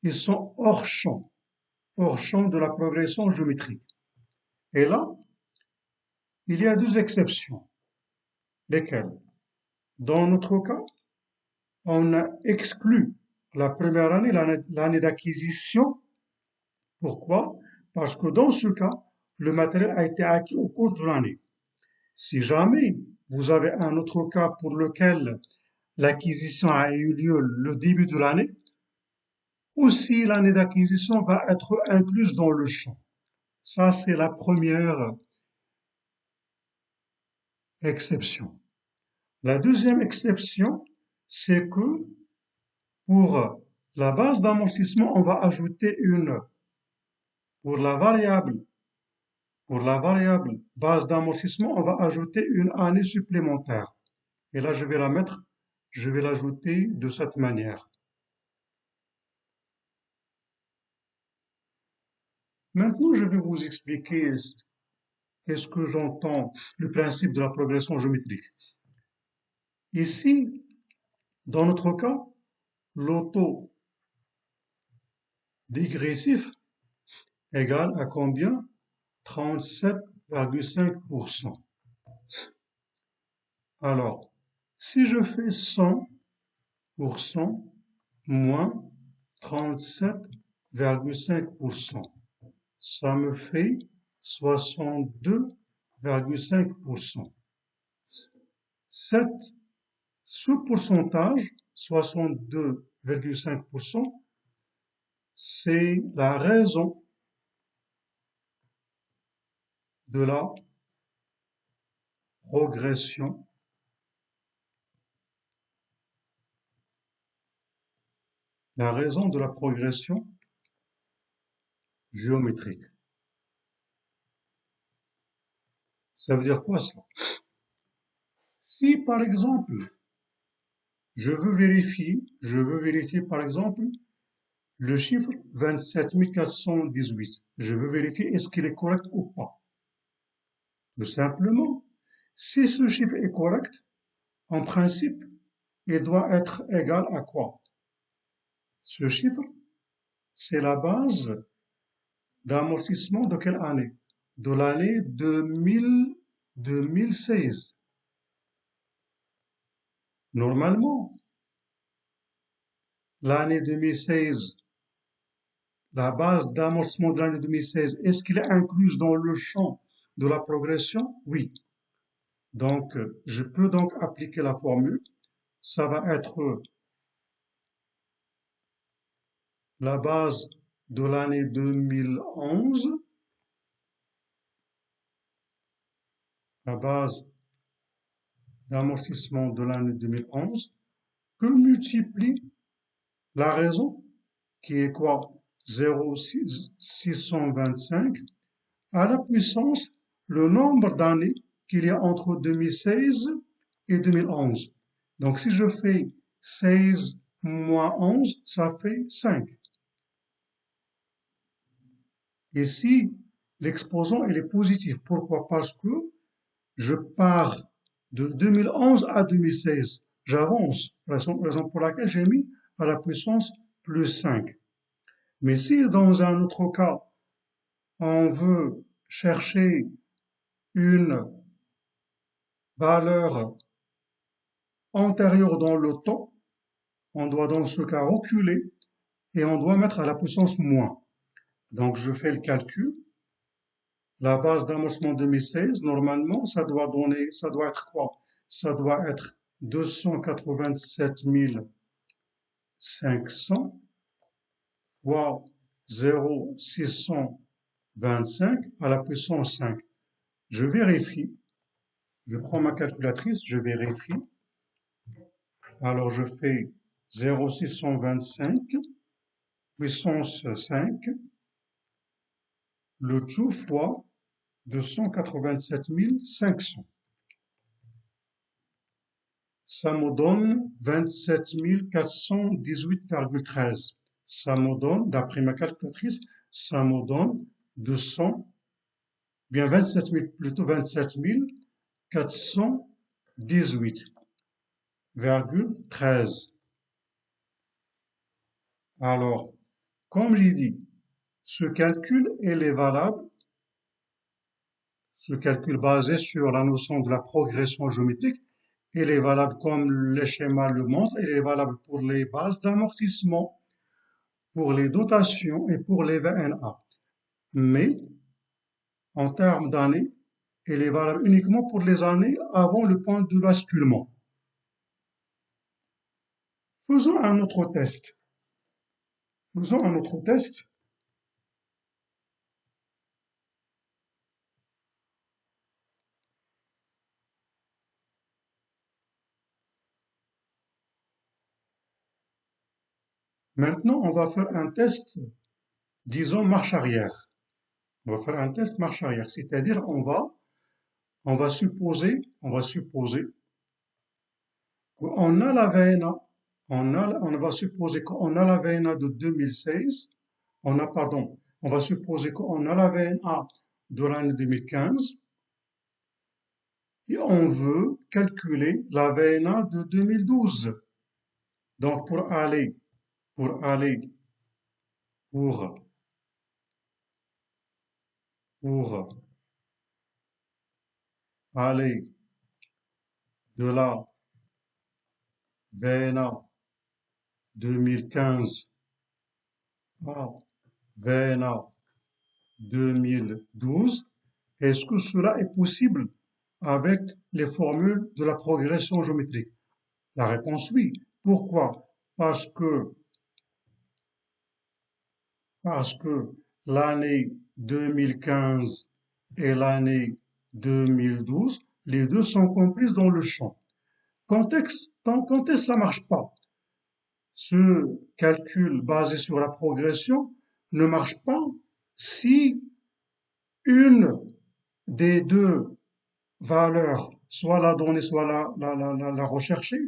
ils sont hors champ de la progression géométrique. Et là, il y a deux exceptions. Lesquelles? Dans notre cas, on a exclu la première année, l'année d'acquisition. Pourquoi? Parce que dans ce cas, le matériel a été acquis au cours de l'année. Si jamais vous avez un autre cas pour lequel l'acquisition a eu lieu le début de l'année, aussi l'année d'acquisition va être incluse dans le champ. Ça, c'est la première exception. La deuxième exception, c'est que pour la base d'amortissement, on va ajouter pour la variable, pour la variable base d'amortissement, on va ajouter une année supplémentaire. Et là, je vais l'ajouter de cette manière. Maintenant, je vais vous expliquer qu'est-ce que j'entends, le principe de la progression géométrique. Ici, dans notre cas, l'auto dégressif égale à combien? 37,5%. Alors, si je fais 100% moins 37,5%, ça me fait 62,5%. Ce pourcentage, 62,5%, c'est la raison de la progression géométrique. Ça veut dire quoi ça? Si par exemple, je veux vérifier par exemple le chiffre 27 418, je veux vérifier est-ce qu'il est correct ou pas. Tout simplement, si ce chiffre est correct, en principe, il doit être égal à quoi? Ce chiffre, c'est la base d'amortissement de quelle année? De l'année 2016. Normalement, l'année 2016, la base d'amortissement de l'année 2016, est-ce qu'il est incluse dans le champ de la progression? Oui. Donc, je peux donc appliquer la formule. Ça va être la base de l'année 2011, la base d'amortissement de l'année 2011, que multiplie la raison, qui est quoi? 0,625 à la puissance le nombre d'années qu'il y a entre 2016 et 2011. Donc, si je fais 16 moins 11, ça fait 5. Et si l'exposant il est positif, pourquoi? Parce que je pars de 2011 à 2016. J'avance, raison pour laquelle j'ai mis à la puissance plus 5. Mais si dans un autre cas, on veut chercher une valeur antérieure dans le temps, on doit dans ce cas reculer et on doit mettre à la puissance moins. Donc je fais le calcul. La base d'amortissement 2016, normalement, ça doit être quoi? Ça doit être 287 500 fois 0,625 à la puissance 5. Je vérifie. Je prends ma calculatrice, je vérifie. Alors je fais 0,625 puissance 5, le tout fois 287 500. Ça me donne 27 418,13. Ça me donne, d'après ma calculatrice, ça me donne 200, bien 27 000, plutôt 27 418,13. Alors, comme j'ai dit, ce calcul, il est valable, ce calcul basé sur la notion de la progression géométrique, il est valable comme le schéma le montre, il est valable pour les bases d'amortissement, pour les dotations et pour les VNA. Mais, en termes d'années, il est valable uniquement pour les années avant le point de basculement. Faisons un autre test. Faisons un autre test. Maintenant, on va faire un test, disons, marche arrière. On va faire un test marche arrière, c'est-à-dire on va supposer qu'on a la VNA, on va supposer qu'on a la VNA de 2016, on va supposer qu'on a la VNA de l'année 2015 et on veut calculer la VNA de 2012. Donc pour aller, pour, pour aller de la VNA 2015 à VNA 2012, est-ce que cela est possible avec les formules de la progression géométrique? La réponse oui. Pourquoi? Parce que l'année 2015 et l'année 2012, les deux sont comprises dans le champ. Quand est-ce que ça marche pas? Ce calcul basé sur la progression ne marche pas si une des deux valeurs, soit la donnée, soit la recherchée,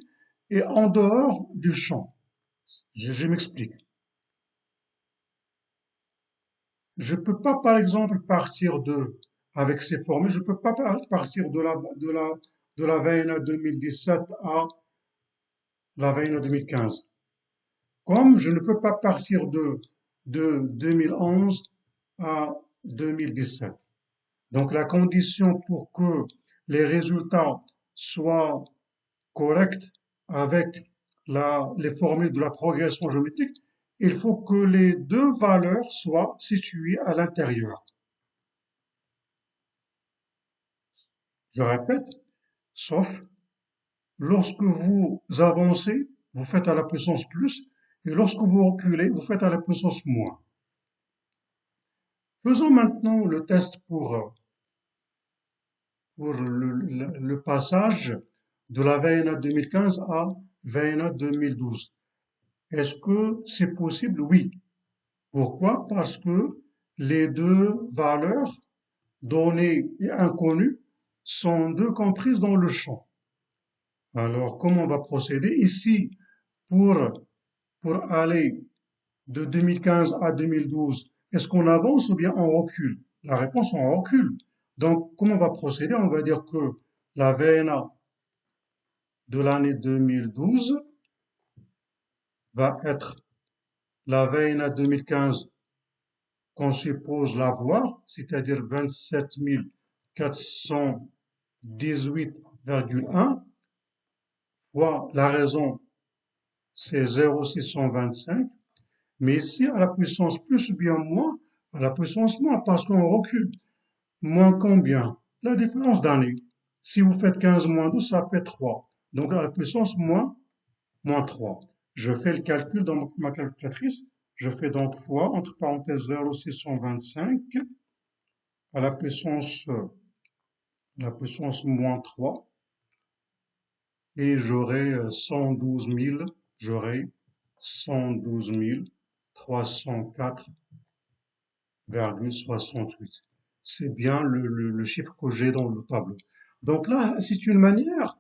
est en dehors du champ. Je m'explique. Je ne peux pas, par exemple, avec ces formules, je ne peux pas partir de la VNA 2017 à la VNA 2015. Comme je ne peux pas partir de 2011 à 2017. Donc la condition pour que les résultats soient corrects avec les formules de la progression géométrique, il faut que les deux valeurs soient situées à l'intérieur. Je répète, sauf lorsque vous avancez, vous faites à la puissance plus, et lorsque vous reculez, vous faites à la puissance moins. Faisons maintenant le test pour le passage de la VNA 2015 à VNA 2012. Est-ce que c'est possible? Oui. Pourquoi? Parce que les deux valeurs, données et inconnues, sont deux comprises dans le champ. Alors, comment on va procéder? Ici, pour, pour aller de 2015 à 2012, est-ce qu'on avance ou bien on recule? La réponse, on recule. Donc, comment on va procéder? On va dire que la VNA de l'année 2012 va être la VNA 2015 qu'on suppose l'avoir, c'est-à-dire 27 418,1 fois la raison, c'est 0,625, mais ici à la puissance plus ou bien moins, à la puissance moins parce qu'on recule. Moins combien? La différence d'année. Si vous faites 15 moins 12, ça fait 3. Donc à la puissance moins 3. Je fais le calcul dans ma calculatrice. Je fais donc fois, entre parenthèses 0,625 à la puissance moins 3. et j'aurai 112 304,68. C'est bien le chiffre que j'ai dans le tableau. Donc là, c'est une manière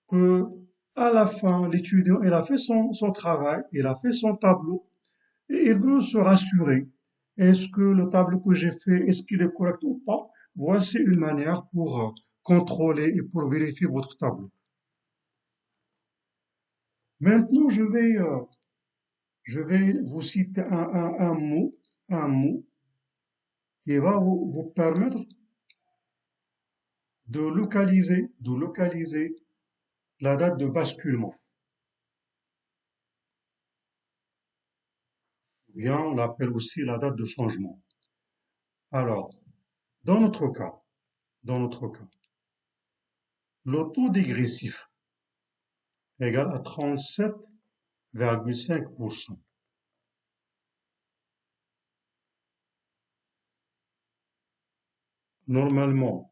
que, à la fin, l'étudiant, il a fait son travail, il a fait son tableau, et il veut se rassurer. Est-ce que le tableau que j'ai fait, est-ce qu'il est correct ou pas? Voici une manière pour contrôler et pour vérifier votre tableau. Maintenant, je vais vous citer un mot qui va vous permettre de localiser la date de basculement. Bien, on l'appelle aussi la date de changement. Alors, dans notre cas, dans notre cas, le taux dégressif égale à 37,5%. Normalement,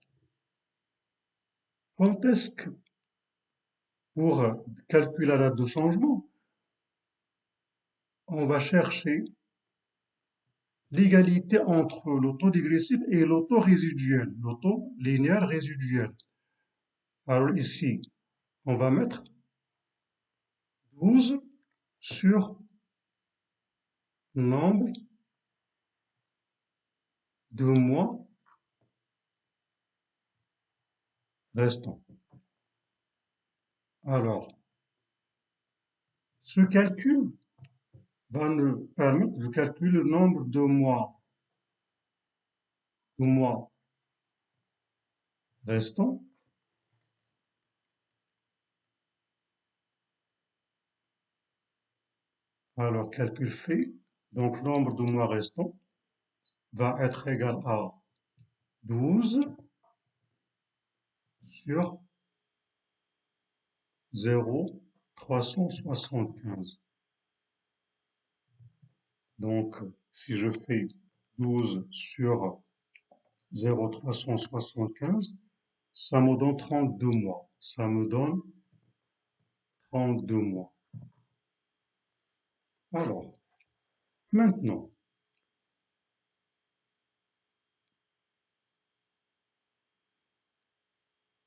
quand est-ce que, pour calculer la date de changement, on va chercher l'égalité entre le taux dégressif et le taux résiduel, le taux linéaire résiduel. Alors ici, on va mettre 12 sur nombre de mois restants. Alors, ce calcul va nous permettre de calculer le nombre de mois restants. Alors, calcul fait, donc le nombre de mois restants va être égal à 12 sur 0,375. Donc, si je fais 12 sur 0,375, ça me donne 32 mois. Ça me donne 32 mois. Alors, maintenant,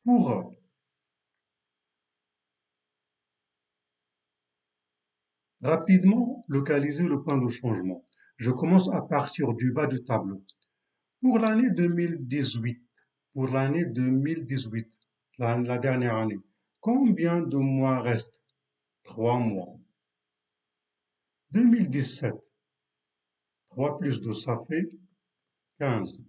pour rapidement localiser le point de changement, je commence à partir du bas du tableau. Pour l'année 2018, pour l'année 2018, la dernière année, combien de mois restent? 3 mois. 2017, 3 plus 2, ça fait 15.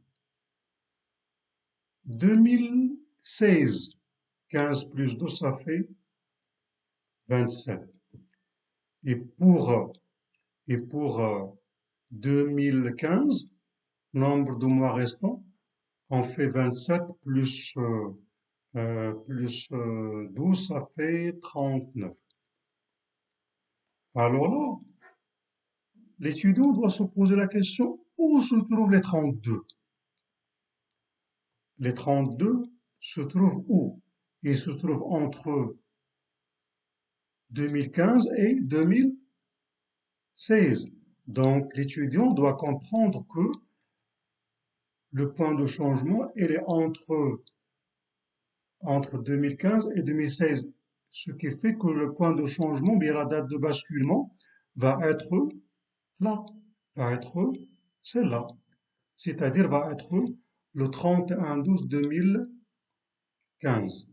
2016, 15 plus 2, ça fait 27. Et pour 2015, nombre de mois restants, on fait 27 plus 12, ça fait 39. Alors là, l'étudiant doit se poser la question, où se trouvent les 32? Les 32 se trouvent où? Ils se trouvent entre 2015 et 2016. Donc, l'étudiant doit comprendre que le point de changement, il est entre 2015 et 2016. Ce qui fait que le point de changement, bien la date de basculement, va être là, va être celle-là. C'est-à-dire va être le 31/12/2015.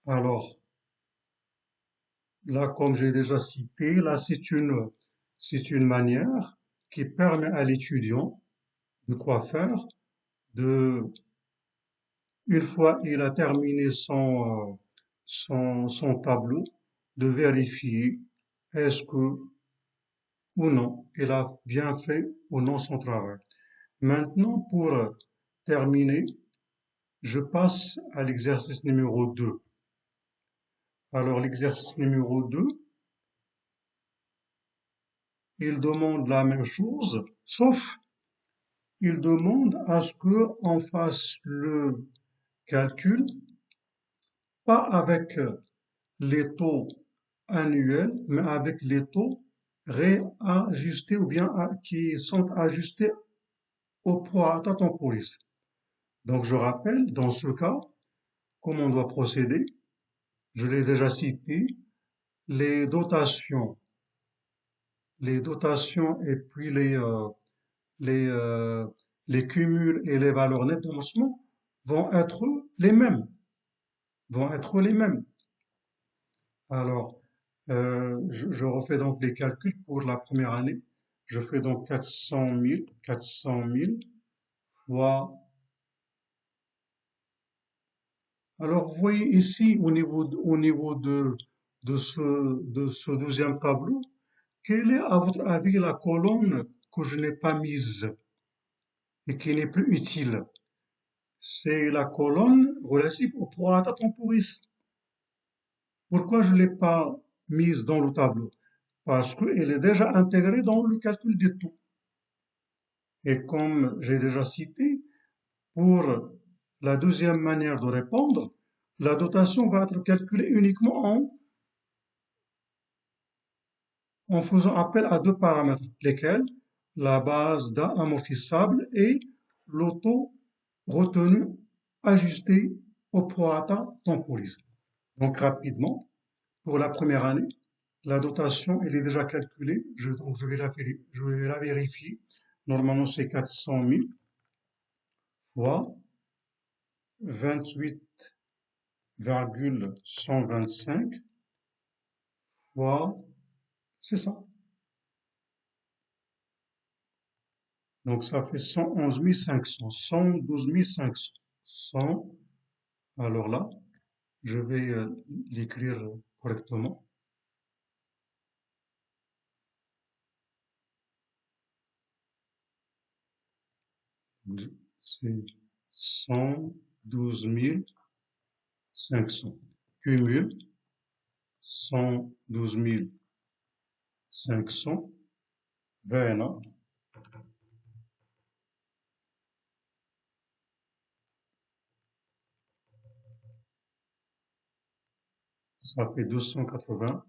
Alors, là, comme j'ai déjà cité, là, c'est une manière qui permet à l'étudiant de quoi faire, de, une fois il a terminé son tableau, de vérifier est-ce que ou non il a bien fait ou non son travail. Maintenant, pour terminer, je passe à l'exercice numéro 2. Alors, l'exercice numéro 2, il demande la même chose, sauf il demande à ce qu'on fasse calcule pas avec les taux annuels, mais avec les taux réajustés ou bien qui sont ajustés au prorata temporis. Donc je rappelle, dans ce cas, comment on doit procéder. Je l'ai déjà cité, les dotations, les dotations et puis les, euh, les cumuls et les valeurs nettes d'avancement vont être les mêmes, vont être les mêmes. Alors, je refais donc les calculs pour la première année. Je fais donc 400 000 fois. Alors, vous voyez ici, au niveau de ce deuxième tableau, quelle est, à votre avis, la colonne que je n'ai pas mise et qui n'est plus utile? C'est la colonne relative au prorata temporis. Pourquoi je ne l'ai pas mise dans le tableau? Parce qu'elle est déjà intégrée dans le calcul des taux. Et comme j'ai déjà cité, pour la deuxième manière de répondre, la dotation va être calculée uniquement en faisant appel à deux paramètres, lesquels la base d'amortissable et le taux retenu ajusté au prorata temporis. Donc rapidement, pour la première année, la dotation elle est déjà calculée, donc je vais la vérifier. Normalement c'est 400 000 fois 28,125 fois, c'est ça. Donc ça fait 111 500, 112 500. 100, alors là, je vais l'écrire correctement. C'est 112 500. Cumule 112 500. VNA, ça fait 287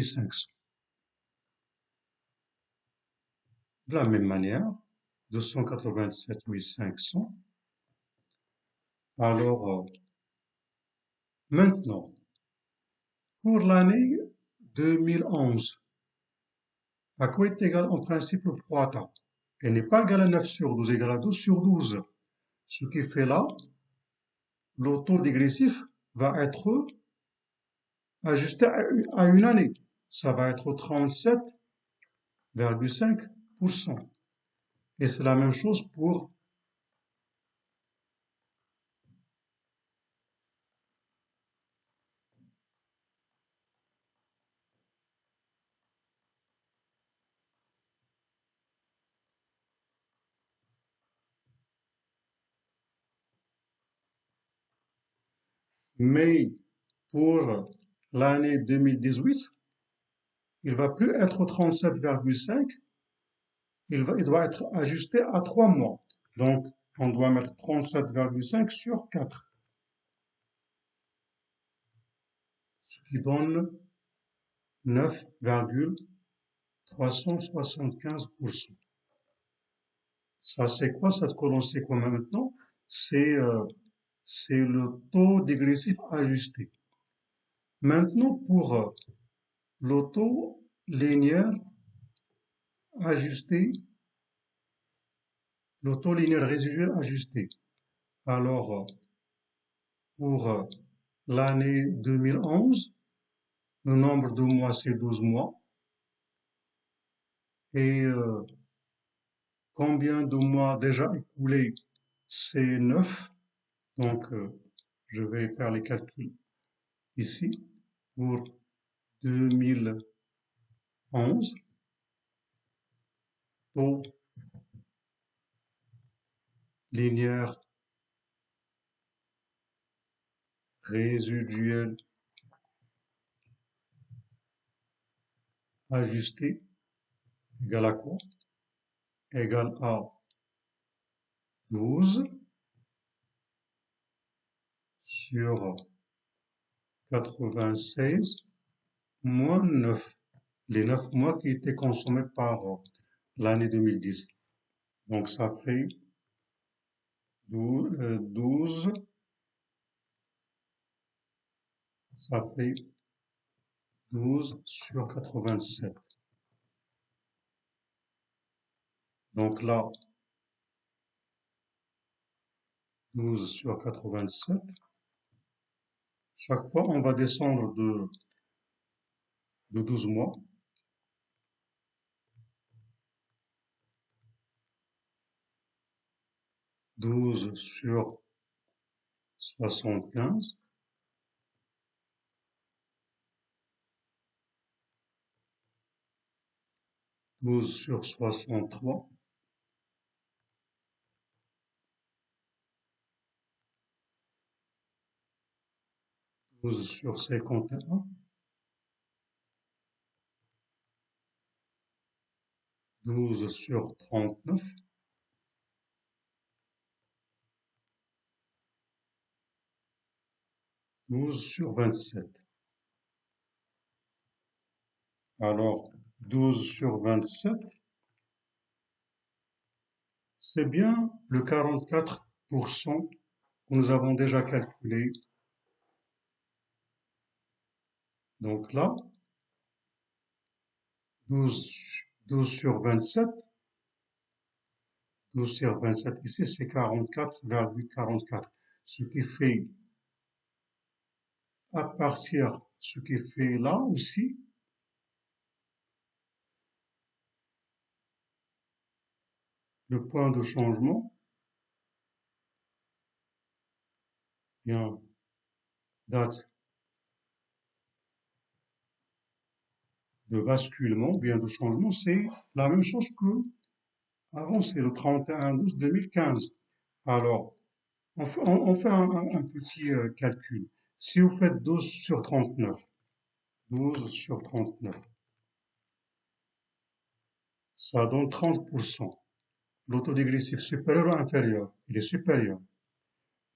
500. De la même manière, 287 500. Alors, maintenant, pour l'année 2011, à quoi est égal en principe le prorata? Elle n'est pas égale à 9 sur 12, égale à 12 sur 12. Ce qui fait là, le taux dégressif va être ajusté à une année. Ça va être 37,5%. Et c'est la même chose pour. Mais pour l'année 2018, il va plus être 37,5, il doit être ajusté à 3 mois. Donc, on doit mettre 37,5 sur 4, ce qui donne 9,375%. Ça, c'est quoi cette colonne? C'est quoi maintenant? C'est le taux dégressif ajusté. Maintenant, pour le taux linéaire ajusté, le taux linéaire résiduel ajusté. Alors, pour l'année 2011, le nombre de mois, c'est 12 mois. Et combien de mois déjà écoulés? C'est 9. Donc, je vais faire les calculs ici pour 2011. Taux linéaire résiduel ajusté égale à quoi? Égale à 12 sur 96 moins 9, les 9 mois qui étaient consommés par l'année 2010. Donc ça fait 12, ça fait 12 sur 87. Donc là, 12 sur 87. Chaque fois, on va descendre de 12 mois. 12 sur 75. 12 sur 63. 12 sur 51. 12 sur 39. 12 sur 27. Alors, 12 sur 27, c'est bien le 44% que nous avons déjà calculé. Donc là, 12 sur 27, 12 sur 27 ici, c'est 44,44. Ce qui fait, à partir, ce qui fait là aussi, le point de changement, bien, date de basculement, bien de changement, c'est la même chose que avant, c'est le 31/12/2015. Alors, on fait un petit calcul. Si vous faites 12 sur 39, 12 sur 39, ça donne 30%. Le taux dégressif supérieur ou inférieur? Il est supérieur.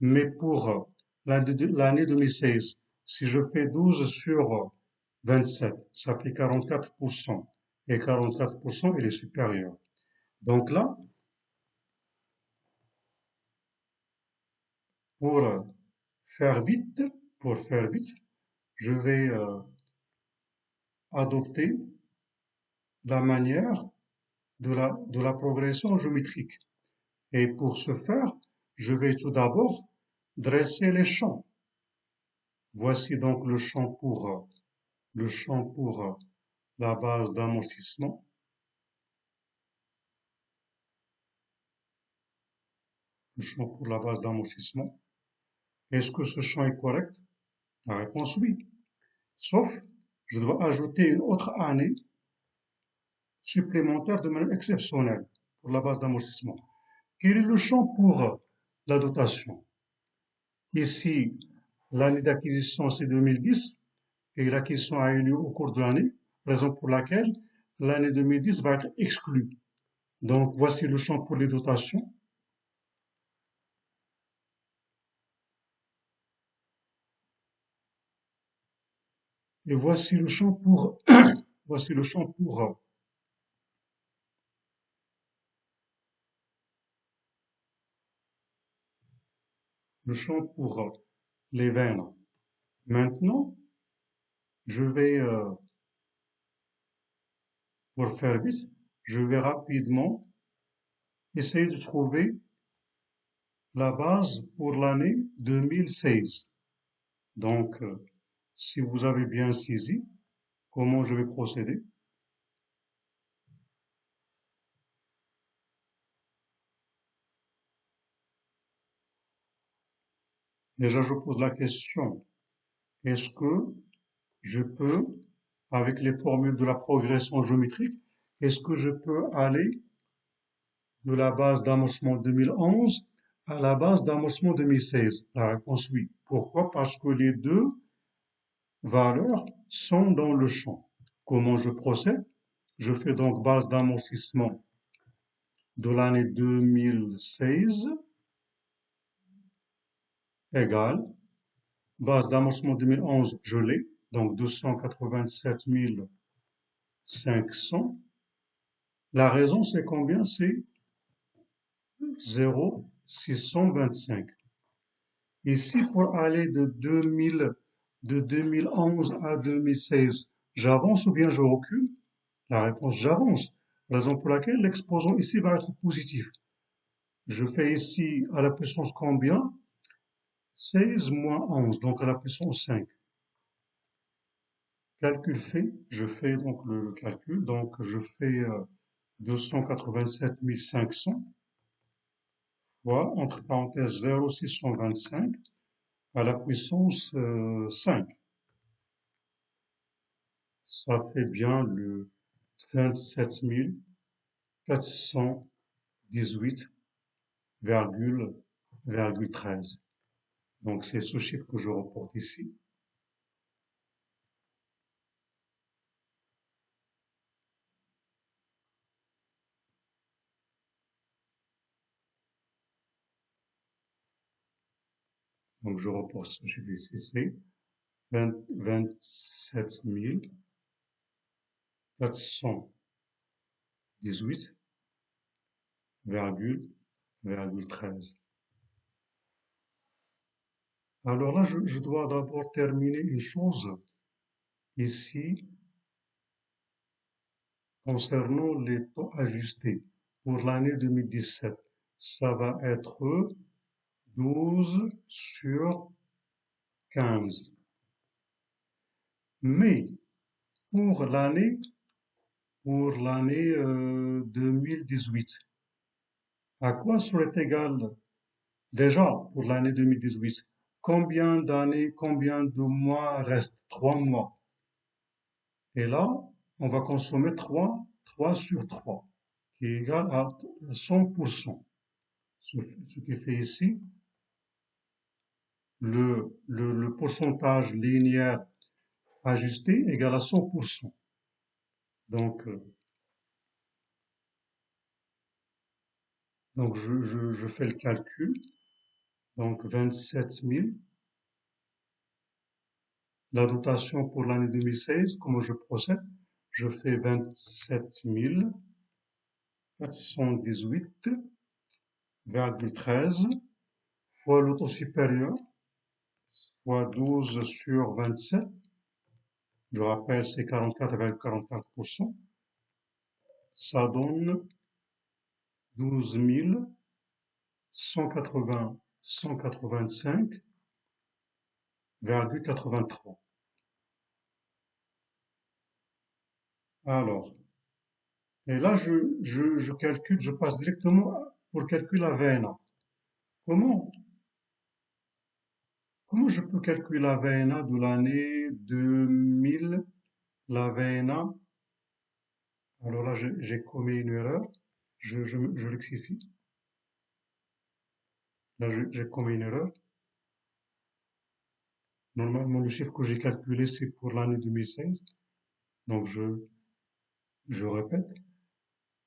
Mais pour l'année 2016, si je fais 12 sur 27, ça fait 44%. Et 44%, il est supérieur. Donc là, pour faire vite, pour faire vite, je vais adopter la manière de la progression géométrique. Et pour ce faire, je vais tout d'abord dresser les champs. Voici donc le champ pour la base d'amortissement. Le champ pour la base d'amortissement. Est-ce que ce champ est correct? La réponse oui. Sauf, je dois ajouter une autre année supplémentaire de manière exceptionnelle pour la base d'amortissement. Quel est le champ pour la dotation? Ici, l'année d'acquisition, c'est 2010 et l'acquisition a eu lieu au cours de l'année, raison pour laquelle l'année 2010 va être exclue. Donc, voici le champ pour les dotations. Et voici le champ pour, voici le champ pour les veines. Maintenant, je vais, pour faire vite, je vais rapidement essayer de trouver la base pour l'année 2016. Donc, si vous avez bien saisi comment je vais procéder, déjà je pose la question, est-ce que je peux, avec les formules de la progression géométrique, est-ce que je peux aller de la base d'amorcement 2011 à la base d'amorcement 2016? La réponse oui. Pourquoi? Parce que les deux valeurs sont dans le champ. Comment je procède? Je fais donc base d'amortissement de l'année 2016 égale, base d'amorcement 2011, je l'ai, donc 287 500. La raison, c'est combien? C'est 0,625. Ici, pour aller de 2011 à 2016, j'avance ou bien je recule? La réponse, j'avance. Raison pour laquelle l'exposant ici va être positif. Je fais ici à la puissance combien? 16 moins 11, donc à la puissance 5. Calcul fait, je fais donc le calcul, donc je fais 287 500 fois, entre parenthèses, 0,625 à la puissance 5. Ça fait bien le 27 418,13. Donc c'est ce chiffre que je reporte ici. Donc je reporte ce chiffre ici, c'est 27 418,13. Alors là, je dois d'abord terminer une chose ici concernant les taux ajustés pour l'année 2017. Ça va être 12 sur 15. Mais pour l'année pour l'année 2018, à quoi serait égal déjà pour l'année 2018? Combien d'années, combien de mois restent? 3 mois. Et là, on va consommer 3 sur 3, qui est égal à 100%. Ce qui fait ici le pourcentage linéaire ajusté égale à 100%. Donc, je fais le calcul. Donc 27 000. La dotation pour l'année 2016, comment je procède? Je fais 27 418,13 fois le taux supérieur fois 12 sur 27. Je rappelle, c'est 44,44%. Ça donne 12 185,83. Alors, et là, je calcule, je passe directement pour calculer la VNA. Comment, comment je peux calculer la VNA de l'année 2000, la VNA? Alors là, j'ai commis une erreur. Je rectifie. Là, j'ai commis une erreur. Normalement, le chiffre que j'ai calculé, c'est pour l'année 2016. Donc, je répète.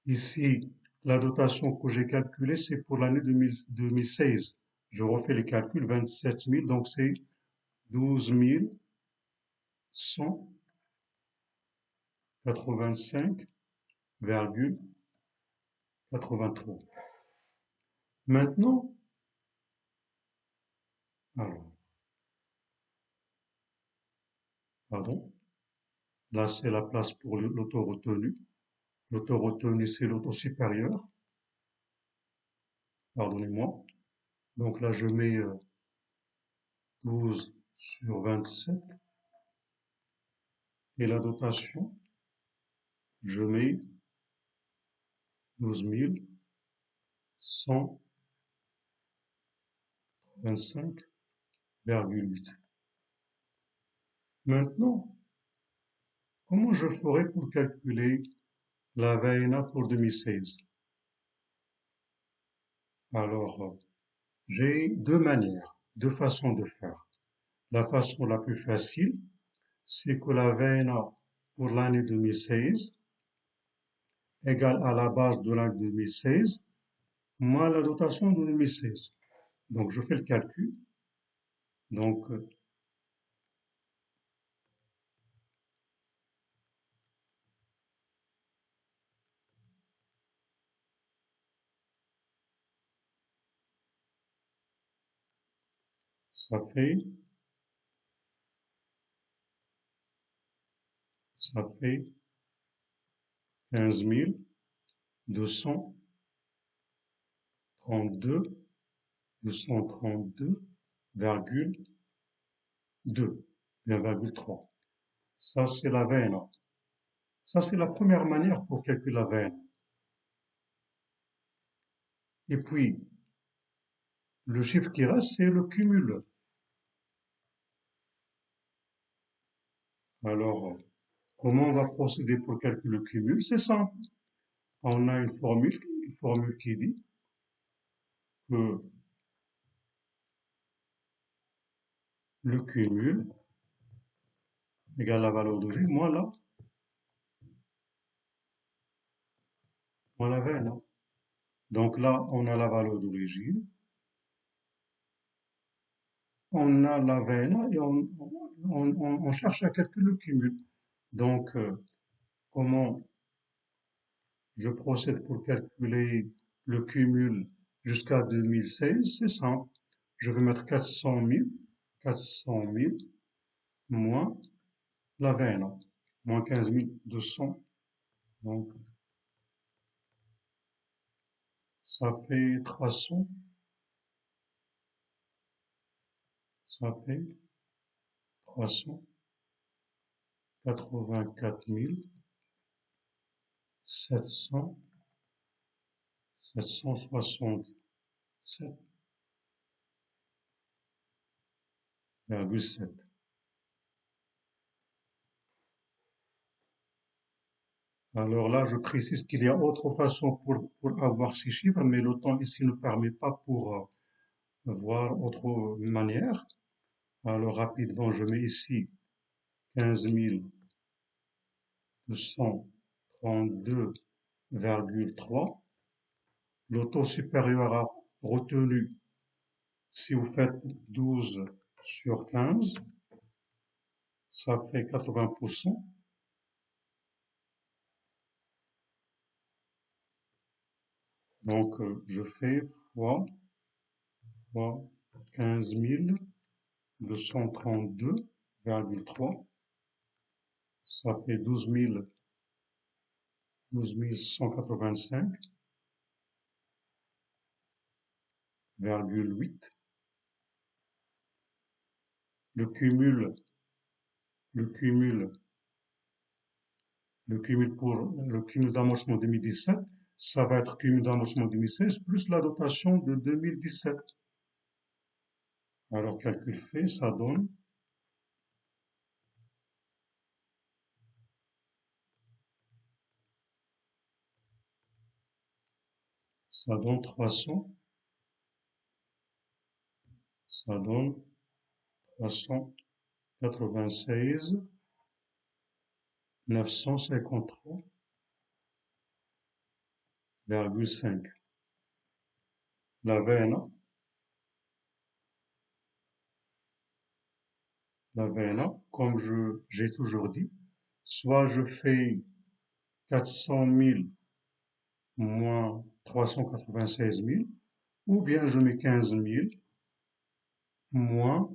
Ici, la dotation que j'ai calculée, c'est pour l'année 2016. Je refais les calculs, 27 000, donc c'est 12 185,83. Maintenant, alors, pardon, là c'est la place pour l'auto retenu. L'auto retenu, c'est l'auto supérieur. Pardonnez-moi. Donc là, je mets 12 sur 27. Et la dotation, je mets 12 125,8. Maintenant, comment je ferai pour calculer la VNA pour 2016? Alors, j'ai deux manières, deux façons de faire. La façon la plus facile, c'est que la VNA pour l'année 2016 égale à la base de l'année 2016 moins la dotation de 2016. Donc je fais le calcul. Donc, ça fait 15 232,2, bien, virgule 3. Ça, c'est la veine. Ça, c'est la première manière pour calculer la veine. Et puis, le chiffre qui reste, c'est le cumul. Alors, comment on va procéder pour calculer le cumul? C'est simple. On a une formule qui dit que le cumul égale la valeur d'origine moins la veine. Donc là, on a la valeur d'origine, on a la veine et on cherche à calculer le cumul. Donc, comment je procède pour calculer le cumul jusqu'à 2016? C'est simple. Je vais mettre 400 000 moins la veine, moins 15 200. Donc, ça fait 300, ça fait 384 767,7. Alors là, je précise qu'il y a autre façon pour avoir ces chiffres, mais le temps ici ne permet pas pour voir autre manière. Alors rapidement, je mets ici 15 232,3. Le taux supérieur à retenu, si vous faites 12 sur 15, ça fait 80%. Donc, je fais fois 15 232,3. Ça fait 12 185,8. Le cumul, le cumul, le cumul d'amorcement 2017, ça va être cumul d'amorcement 2016 plus la dotation de 2017. Alors, calcul fait, ça donne 300, ça donne 396 953,5. La veine, comme j'ai toujours dit, soit je fais 400 000 moins 396 000, ou bien je mets 15 000 moins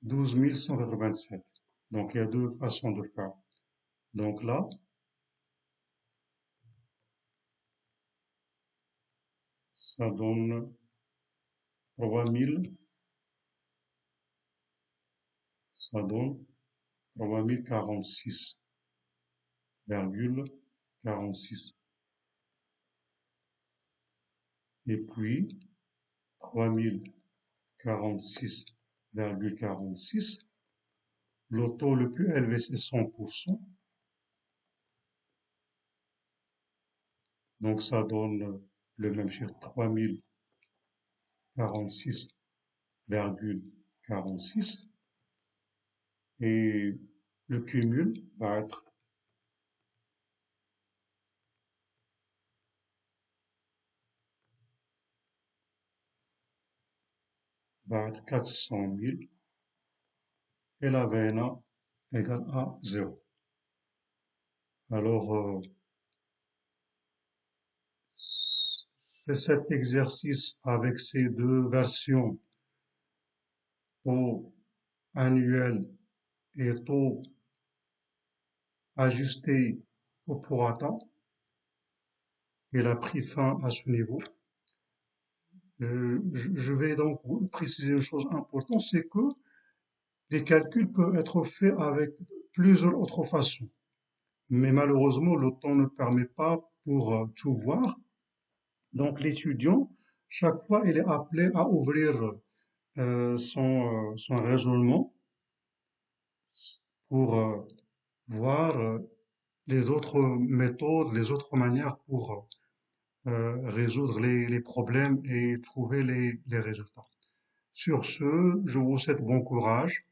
12 187. Donc il y a deux façons de faire. Donc là, ça donne 3000, ça donne 3046,46. Et puis 3046,46. Le taux le plus élevé, c'est 100%. Donc ça donne le même chiffre, 3046,46. Et le cumul va être va être 400 000 et la VNA égale à 0. Alors, c'est cet exercice avec ces deux versions, taux annuel et taux ajusté au prorata. Il a pris fin à ce niveau. Je vais donc vous préciser une chose importante, c'est que les calculs peuvent être faits avec plusieurs autres façons. Mais malheureusement, le temps ne permet pas pour tout voir. Donc l'étudiant, chaque fois, il est appelé à ouvrir son raisonnement pour voir les autres méthodes, les autres manières pour résoudre les problèmes et trouver les résultats. Sur ce, je vous souhaite bon courage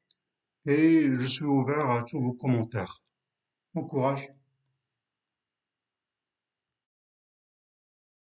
et je suis ouvert à tous vos commentaires. Bon courage.